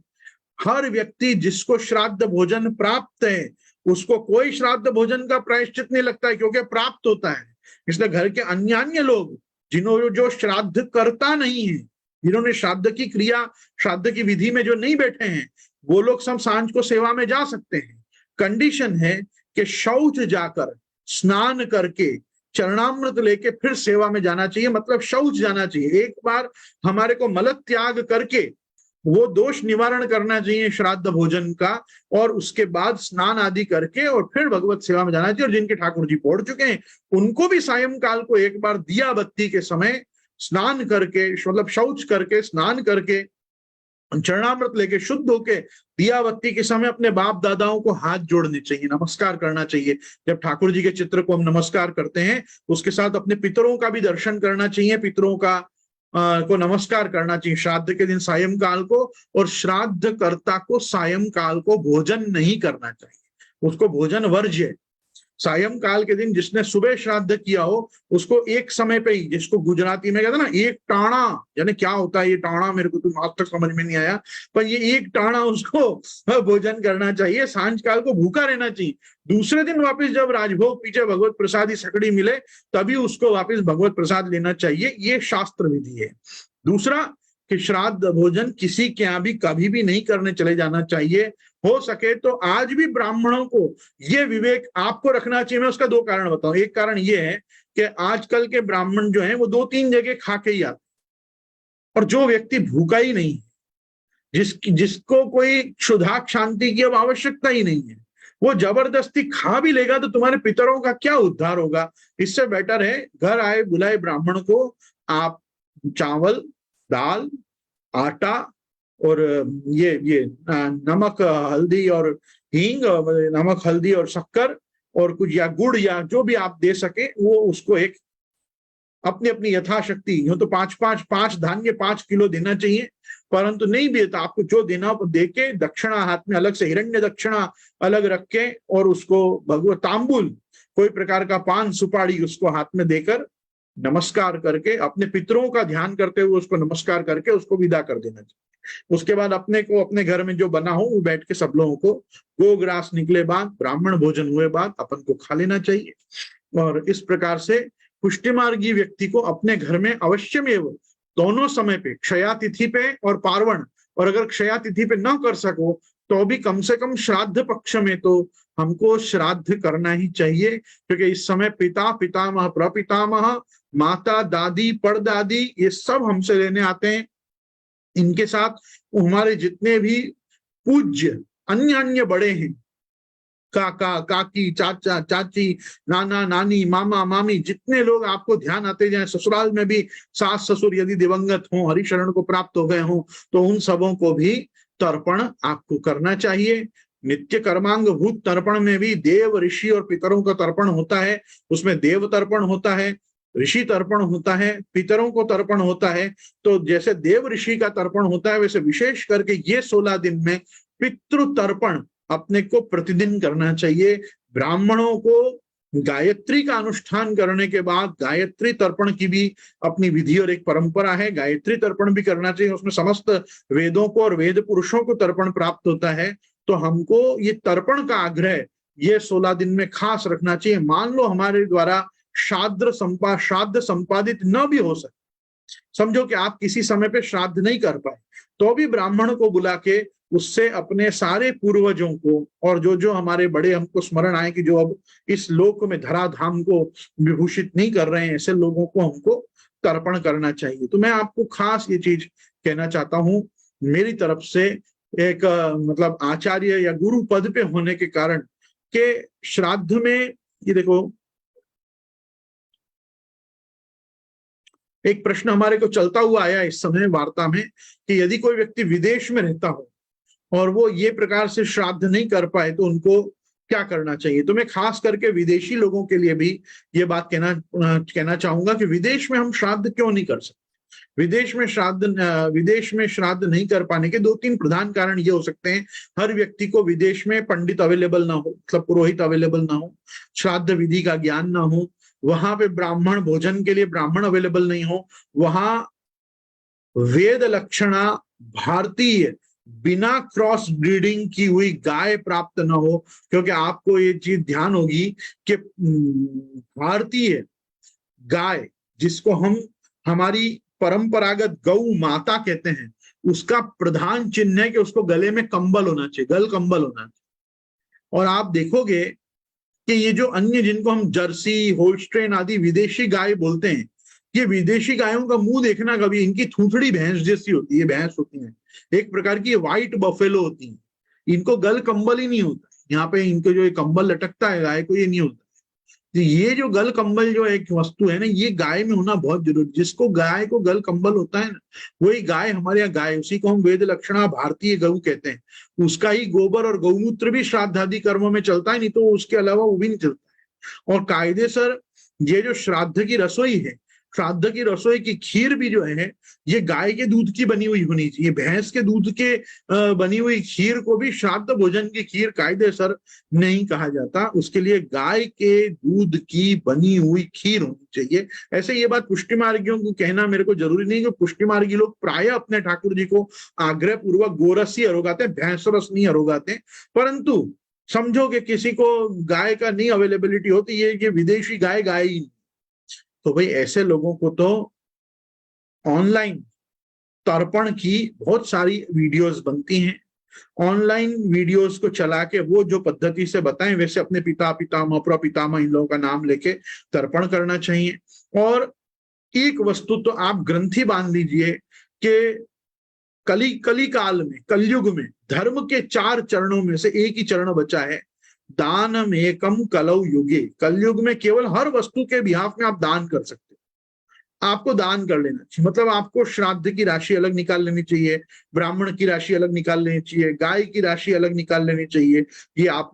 हर व्यक्ति जिसको श्राद्ध भोजन प्राप्त है उसको कोई श्राद्ध भोजन का प्रायश्चित नहीं लगता है, क्योंकि प्राप्त होता है। इसलिए घर के अन्य लोग जिन्होंने जो श्राद्ध करता नहीं है, जिन्होंने श्राद्ध की क्रिया, श्राद्ध की विधि में जो नहीं बैठे हैं, वो लोग सब सांझ को सेवा में जा सकते हैं। कंडीशन है कि शौच जाकर, स्नान करके, चरणामृत लेके फिर सेवा में जाना चाहिए, मतलब शौच जाना चाहिए। एक बार हमारे को मल त्याग करके वो दोष निवारण करना चाहिए श्राद्ध भोजन का, और उसके बाद स्नान आदि करके और फिर भगवत सेवा में जाना चाहिए। और जिनके ठाकुर जी पहुंच चुके हैं उनको भी सायंकाल को एक बार दिया बत्ती के समय स्नान करके, मतलब शौच करके, स्नान करके, चरणामृत लेके शुद्ध होके दिया बत्ती के समय अपने बाप दादाओं को हाथ जोड़ने चाहिए, नमस्कार करना चाहिए। जब ठाकुर जी के चित्र को हम नमस्कार करते हैं उसके साथ अपने पितरों का भी दर्शन करना चाहिए, पितरों का को नमस्कार करना चाहिए श्राद्ध के दिन सायंकाल को। और श्राद्ध कर्ता को सायंकाल को भोजन नहीं करना चाहिए, उसको भोजन वर्ज्य। सायंकाल के दिन जिसने सुबह श्राद्ध किया हो उसको एक समय पे ही, जिसको गुजराती में कहते हैं ना एक टाणा, यानी क्या होता है ये टाणा, मेरे को तो आज तक समझ में नहीं आया, पर ये एक टाणा उसको भोजन करना चाहिए। सांझ काल को भूखा रहना चाहिए। दूसरे दिन वापस जब राजभोग पीछे भगवत प्रसादी सकड़ी मिले तभी उसको वापस भगवत प्रसाद लेना चाहिए। ये शास्त्र विधि है। दूसरा कि श्राद्ध भोजन किसी के यहाँ भी कभी भी नहीं करने चले जाना चाहिए। हो सके तो आज भी ब्राह्मणों को ये विवेक आपको रखना चाहिए। मैं उसका दो कारण बताऊं। एक कारण ये है कि आजकल के ब्राह्मण जो हैं वो 2-3 जगह खा के ही आते, और जो व्यक्ति भूखा ही नहीं, जिसको कोई क्षुधा शांति की अब आवश्यकता ही नहीं है, वो जबरदस्ती खा भी लेगा तो तुम्हारे पितरों का क्या उद्धार होगा। इससे बेटर है घर आए बुलाए ब्राह्मण को आप चावल, दाल, आटा और ये नमक हल्दी और हींग, नमक हल्दी और शक्कर और कुछ या गुड़ या जो भी आप दे सके वो उसको एक अपनी अपनी यथाशक्ति, यूं तो 5 धान्य 5 किलो देना चाहिए, परंतु नहीं भी तो आपको जो देना दे के दक्षिणा हाथ में अलग से हिरण्य दक्षिणा अलग रख के और उसको भगवत तांबुल कोई प्रकार का पान सुपारी उसको हाथ में देकर नमस्कार करके अपने पितरों का ध्यान करते हुए उसको नमस्कार करके उसको विदा कर देना चाहिए। उसके बाद अपने को अपने घर में जो बना हो वो बैठ के सब लोगों को गोग्रास निकले बाद, ब्राह्मण भोजन हुए बाद अपन को खा लेना चाहिए। और इस प्रकार से पुष्टिमार्गी व्यक्ति को अपने घर में अवश्यमेव दोनों समय पे, क्षया तिथि पे और पार्वण, और अगर क्षया तिथि पे न कर सको तो भी कम से कम श्राद्ध पक्ष में तो हमको श्राद्ध करना ही चाहिए, क्योंकि इस समय पिता, पितामह, प्रपितामह, माता, दादी, परदादी ये सब हमसे लेने आते हैं। इनके साथ हमारे जितने भी पूज्य अन्य अन्य बड़े हैं, काका, काकी, चाचा, चाची, नाना, नानी, मामा, मामी, जितने लोग आपको ध्यान आते जाए, ससुराल में भी सास ससुर यदि दिवंगत हों, हरिशरण को प्राप्त हो गए हों, तो उन सबों को भी तर्पण आपको करना चाहिए। नित्य कर्मांग भूत तर्पण में भी देव, ऋषि और पितरों का तर्पण होता है। उसमें देव तर्पण होता है, ऋषि तर्पण होता है, पितरों को तर्पण होता है। तो जैसे देव ऋषि का तर्पण होता है, वैसे विशेष करके ये 16 दिन में पितृ तर्पण अपने को प्रतिदिन करना चाहिए। ब्राह्मणों को गायत्री का अनुष्ठान करने के बाद गायत्री तर्पण की भी अपनी विधि और एक परंपरा है। गायत्री तर्पण भी करना चाहिए, उसमें समस्त वेदों को और वेद पुरुषों को तर्पण प्राप्त होता है। तो हमको ये तर्पण का आग्रह ये 16 दिन में खास रखना चाहिए। मान लो हमारे द्वारा श्राद्ध संपादित न भी हो सके, समझो कि आप किसी समय पे श्राद्ध नहीं कर पाए, तो भी ब्राह्मण को बुला के उससे अपने सारे पूर्वजों को और जो जो हमारे बड़े हमको स्मरण आए कि जो अब इस लोक में धराधाम को विभूषित नहीं कर रहे हैं, ऐसे लोगों को हमको तर्पण करना चाहिए। तो मैं आपको खास ये चीज कहना चाहता हूं, मेरी तरफ से एक मतलब आचार्य या गुरु पद पे होने के कारण के श्राद्ध में ये देखो एक प्रश्न हमारे को चलता हुआ आया इस समय वार्ता में कि यदि कोई व्यक्ति विदेश में रहता हो और वो ये प्रकार से श्राद्ध नहीं कर पाए तो उनको क्या करना चाहिए। तो मैं खास करके विदेशी लोगों के लिए भी ये बात कहना चाहूंगा कि विदेश में हम श्राद्ध क्यों नहीं कर सकते। विदेश में श्राद्ध नहीं कर पाने के 2-3 प्रधान कारण ये हो सकते हैं। हर व्यक्ति को विदेश में पंडित अवेलेबल ना हो, मतलब पुरोहित अवेलेबल ना हो, श्राद्ध विधि का ज्ञान ना हो, वहां पे ब्राह्मण भोजन के लिए ब्राह्मण अवेलेबल नहीं हो, वहां वेद लक्षणा भारतीय बिना क्रॉस ब्रीडिंग की हुई गाय प्राप्त न हो। क्योंकि आपको ये चीज ध्यान होगी कि भारतीय गाय जिसको हम हमारी परंपरागत गौ माता कहते हैं, उसका प्रधान चिन्ह है कि उसको गले में कंबल होना चाहिए, गल कंबल होना चाहिए। और आप देखोगे कि ये जो अन्य जिनको हम जर्सी, होल्स्ट्रेन आदि विदेशी गाय बोलते हैं, ये विदेशी गायों का मुंह देखना कभी, इनकी थूथड़ी भैंस जैसी होती है, भैंस होती है एक प्रकार की, व्हाइट बफेलो होती है, इनको गल कंबल ही नहीं होता। यहाँ पे इनको जो कंबल लटकता है गाय को, ये नहीं होता। तो ये जो गल कंबल जो एक वस्तु है ना, ये गाय में होना बहुत जरूरी। जिसको गाय को गल कंबल होता है ना, वही गाय हमारे यहाँ गाय, उसी को हम वेद लक्षणा भारतीय गौ कहते हैं। उसका ही गोबर और गौमूत्र भी श्राद्ध आदि कर्मों में चलता है, नहीं तो उसके अलावा वो भी नहीं चलता है। और कायदेसर ये जो श्राद्ध की रसोई है, श्राद्ध की रसोई की खीर भी जो है ये गाय के दूध की बनी हुई होनी चाहिए। भैंस के दूध के बनी हुई खीर को भी श्राद्ध भोजन की खीर कायदेसर नहीं कहा जाता, उसके लिए गाय के दूध की बनी हुई खीर होनी चाहिए। ऐसे ये बात पुष्टि मार्गियों को कहना मेरे को जरूरी नहीं, कि पुष्टि मार्गी लोग प्राय अपने ठाकुर जी को आग्रह पूर्वक गोरस ही अरोगाते हैं, भैंस रस नहीं अरोगाते। परंतु समझो कि किसी को गाय का नहीं अवेलेबिलिटी होती, ये विदेशी गाय ही, तो भाई ऐसे लोगों को तो ऑनलाइन तर्पण की बहुत सारी वीडियोस बनती हैं। ऑनलाइन वीडियोस को चला के वो जो पद्धति से बताएं वैसे अपने पिता पितामह प्रपितामह इन लोगों का नाम लेके तर्पण करना चाहिए। और एक वस्तु तो आप ग्रंथि बांध लीजिए कि कली काल में, कलयुग में धर्म के 4 चरणों में से एक ही चरण बचा है, दानम एकम कलौ युगे। कलयुग में केवल हर वस्तु के बिहाफ में आप दान कर सकते हो, आपको दान कर लेना चाहिए। मतलब आपको श्राद्ध की राशि अलग निकाल लेनी चाहिए, ब्राह्मण की राशि अलग निकाल लेनी चाहिए, गाय की राशि अलग निकाल लेनी चाहिए। ये आप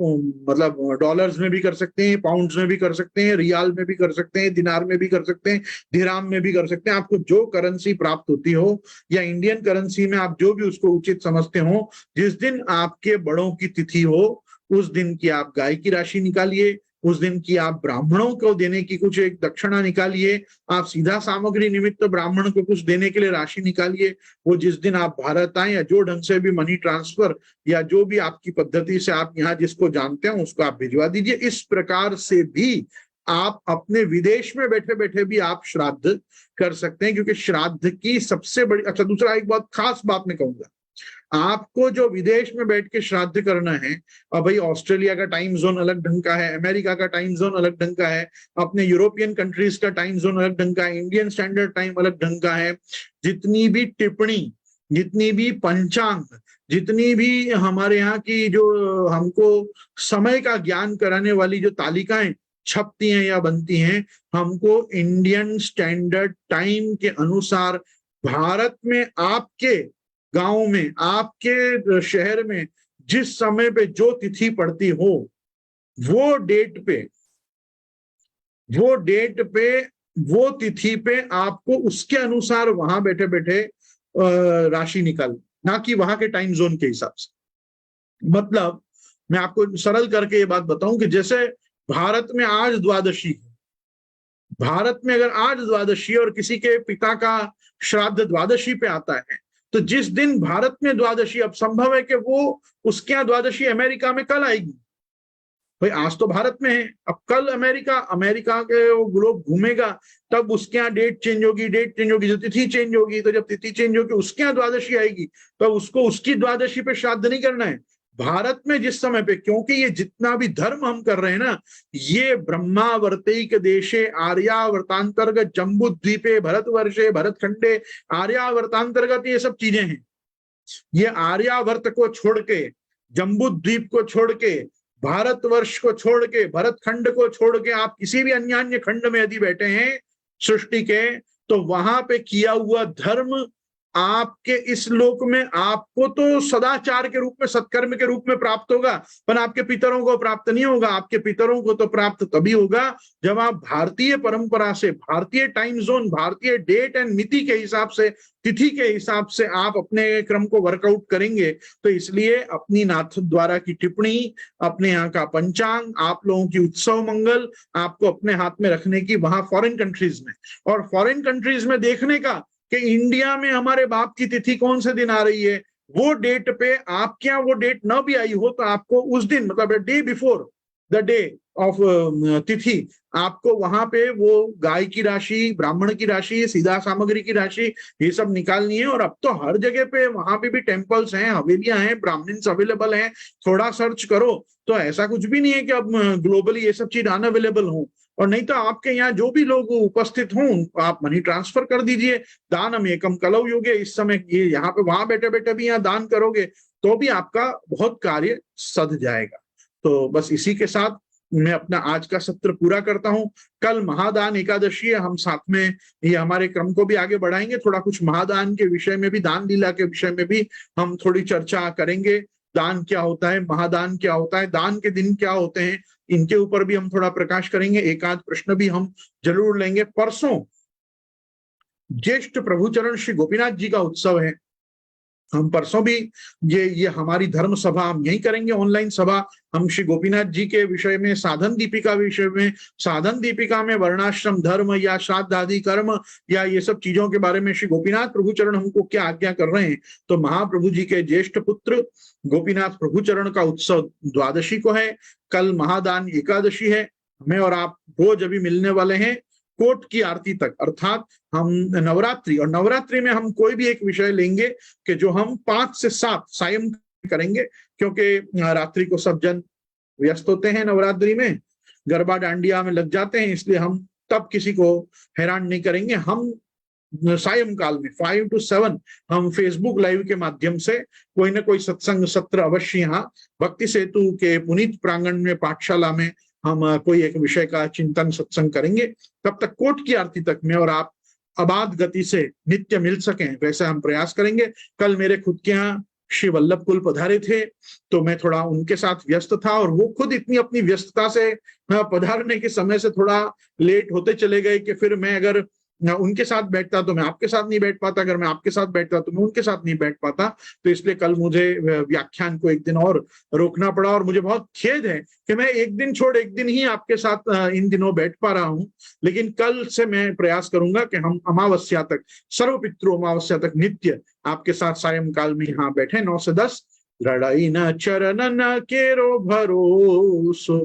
मतलब डॉलर्स में भी कर सकते हैं, पाउंड्स में भी कर सकते हैं, रियाल में भी कर सकते हैं, दिनार में भी कर सकते हैं, दिरहम में भी कर सकते हैं। आपको जो करेंसी प्राप्त होती हो या इंडियन करेंसी में आप जो भी उसको उचित समझते हो, जिस दिन आपके बड़ों की तिथि हो उस दिन की आप गाय की राशि निकालिए, उस दिन की आप ब्राह्मणों को देने की कुछ एक दक्षिणा निकालिए, आप सीधा सामग्री निमित्त ब्राह्मण को कुछ देने के लिए राशि निकालिए। वो जिस दिन आप भारत आए या जो ढंग से भी मनी ट्रांसफर या जो भी आपकी पद्धति से आप यहाँ जिसको जानते हैं उसको आप भिजवा दीजिए। इस प्रकार से भी आप अपने विदेश में बैठे बैठे भी आप श्राद्ध कर सकते हैं, क्योंकि श्राद्ध की सबसे बड़ी, अच्छा दूसरा एक बहुत खास बात मैं कहूंगा, आपको जो विदेश में बैठ के श्राद्ध करना है, अब भाई ऑस्ट्रेलिया का टाइम जोन अलग ढंग का है, अमेरिका का टाइम जोन अलग ढंग का है, अपने यूरोपियन कंट्रीज का टाइम जोन अलग ढंग का है, इंडियन स्टैंडर्ड टाइम अलग ढंग का है। जितनी भी टिप्पणी, जितनी भी पंचांग, जितनी भी हमारे यहाँ की जो हमको समय का ज्ञान कराने वाली जो तालिकाएं छपती हैं या बनती हैं, हमको इंडियन स्टैंडर्ड टाइम के अनुसार भारत में आपके गांव में, आपके शहर में जिस समय पे जो तिथि पड़ती हो वो डेट पे, वो तिथि पे आपको उसके अनुसार वहां बैठे बैठे राशि निकाल, ना कि वहां के टाइम जोन के हिसाब से। मतलब मैं आपको सरल करके ये बात बताऊं कि जैसे भारत में आज द्वादशी है, भारत में अगर आज द्वादशी और किसी के पिता का श्राद्ध द्वादशी पे आता है, तो जिस दिन भारत में द्वादशी, अब संभव है कि वो उसके यहाँ द्वादशी अमेरिका में कल आएगी। भाई आज तो भारत में है, अब कल अमेरिका के वो ग्लोब घूमेगा, तब उसके यहाँ डेट चेंज होगी, जो तिथि चेंज होगी, तो जब तिथि चेंज होगी उसके यहाँ द्वादशी आएगी, तो उसको उसकी द्वादशी पे श्राद्ध नहीं करना है। भारत में जिस समय पे, क्योंकि ये जितना भी धर्म हम कर रहे हैं ना, ये ब्रह्मावर्तैक देशे आर्यावर्तांतर्गत जम्बू द्वीपे भरतवर्षे भरतखंडे आर्यावर्तांतर्गत ये सब चीजें हैं। ये आर्यावर्त को छोड़ के, जम्बू द्वीप को छोड़ के, भारतवर्ष को छोड़ के, भरतखंड को छोड़ के आप किसी भी अन्य खंड में यदि बैठे हैं सृष्टि के, तो वहां पे किया हुआ धर्म आपके इस लोक में आपको तो सदाचार के रूप में, सत्कर्म के रूप में प्राप्त होगा, पर आपके पितरों को प्राप्त नहीं होगा। आपके पितरों को तो प्राप्त तभी होगा जब आप भारतीय परंपरा से, भारतीय टाइम जोन, भारतीय डेट एंड मिति के हिसाब से, तिथि के हिसाब से आप अपने क्रम को वर्कआउट करेंगे। तो इसलिए अपनी नाथ द्वारा की टिप्पणी, अपने यहाँ का पंचांग, आप लोगों की उत्सव मंगल आपको अपने हाथ में रखने की वहां फॉरेन कंट्रीज में, और फॉरेन कंट्रीज में देखने का कि इंडिया में हमारे बाप की तिथि कौन से दिन आ रही है, वो डेट पे आपके यहाँ वो डेट न भी आई हो तो आपको उस दिन, मतलब day before the day of तिथि, आपको वहां पे वो गाय की राशि, ब्राह्मण की राशि, सीधा सामग्री की राशि, ये सब निकालनी है। और अब तो हर जगह पे वहां पे भी टेम्पल्स हैं, हवेलियां हैं, ब्राह्मण्स अवेलेबल हैं, थोड़ा सर्च करो तो ऐसा कुछ भी नहीं है कि अब ग्लोबली ये सब चीज अनअवेलेबल हो। और नहीं तो आपके यहाँ जो भी लोग उपस्थित हों आप मनी ट्रांसफर कर दीजिए, दानम एकम कलौ युगे। इस समय ये यहाँ पे वहां बैठे बैठे भी यहाँ दान करोगे तो भी आपका बहुत कार्य सध जाएगा। तो बस इसी के साथ मैं अपना आज का सत्र पूरा करता हूं। कल महादान एकादशी है, हम साथ में ये हमारे क्रम को भी आगे बढ़ाएंगे, थोड़ा कुछ महादान के विषय में भी, दान लीला के विषय में भी हम थोड़ी चर्चा करेंगे। दान क्या होता है, महादान क्या होता है, दान के दिन क्या होते हैं, इनके ऊपर भी हम थोड़ा प्रकाश करेंगे। एक आध प्रश्न भी हम जरूर लेंगे। परसों ज्येष्ठ प्रभुचरण श्री गोपीनाथ जी का उत्सव है, हम परसों भी ये हमारी धर्म सभा हम यही करेंगे, ऑनलाइन सभा। हम श्री गोपीनाथ जी के विषय में, साधन दीपिका विषय में, साधन दीपिका में वर्णाश्रम धर्म या श्राद्ध आदि कर्म या ये सब चीजों के बारे में श्री गोपीनाथ प्रभुचरण हमको क्या आज्ञा कर रहे हैं। तो महाप्रभु जी के ज्येष्ठ पुत्र गोपीनाथ प्रभुचरण का उत्सव द्वादशी को है, कल महादान एकादशी है। मैं और आप रोज अभी मिलने वाले हैं कोट की आरती तक, अर्थात हम नवरात्रि, और नवरात्रि में हम कोई भी एक विषय लेंगे कि जो हम 5 से 7 सायं करेंगे, क्योंकि रात्रि को सब जन व्यस्त होते हैं, नवरात्रि में गरबा डांडिया में लग जाते हैं, इसलिए हम तब किसी को हैरान नहीं करेंगे। हम सायंकाल में 5 to 7 हम फेसबुक लाइव के माध्यम से कोई ना कोई सत्संग सत्र अवश्य यहाँ भक्ति सेतु के पुनीत प्रांगण में पाठशाला में हम कोई एक विषय का चिंतन सत्संग करेंगे। तब तक कोट की आरती तक में और आप अबाध गति से नित्य मिल सकें वैसा हम प्रयास करेंगे। कल मेरे खुद के यहाँ श्री वल्लभ कुल पधारे थे, तो मैं थोड़ा उनके साथ व्यस्त था, और वो खुद इतनी अपनी व्यस्तता से पधारने के समय से थोड़ा लेट होते चले गए कि फिर मैं अगर उनके साथ बैठता तो मैं आपके साथ नहीं बैठ पाता, अगर मैं आपके साथ बैठता तो मैं उनके साथ नहीं बैठ पाता। तो इसलिए कल मुझे व्याख्यान को एक दिन और रोकना पड़ा, और मुझे बहुत खेद है कि मैं एक दिन छोड़ एक दिन ही आपके साथ इन दिनों बैठ पा रहा हूं। लेकिन कल से मैं प्रयास करूंगा कि हम अमावस्या तक, सर्व पितृ अमावस्या तक नित्य आपके साथ सायंकाल में यहाँ बैठे 9 से 10। दृढ़ई न चरणन केरो भरोसो,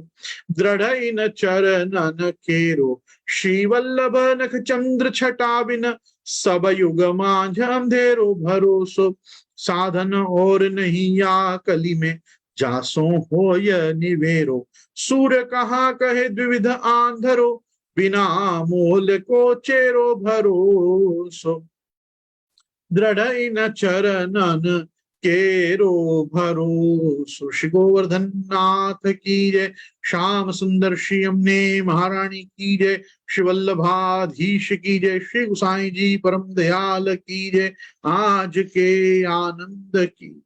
दृढ़ई न चरणन केरो, श्री वल्लभ नख चंद्र छटा बिन, सब युग माझ अंधेरो भरोसो, साधन और नहीं या कली में, जासो हो य निवेरो, सूर्य कहाँ कहे द्विविध आंधरो, बिना मोल को चेरो भरोसो, दृढ़ई न चरणन केरो भरोसो। श्री गोवर्धन नाथ की जय, श्याम सुंदर श्री यमुने महारानी की जय, श्री वल्लभाधीश की जय, श्री गुसाई जी परम दयाल की जय, आज के आनंद की।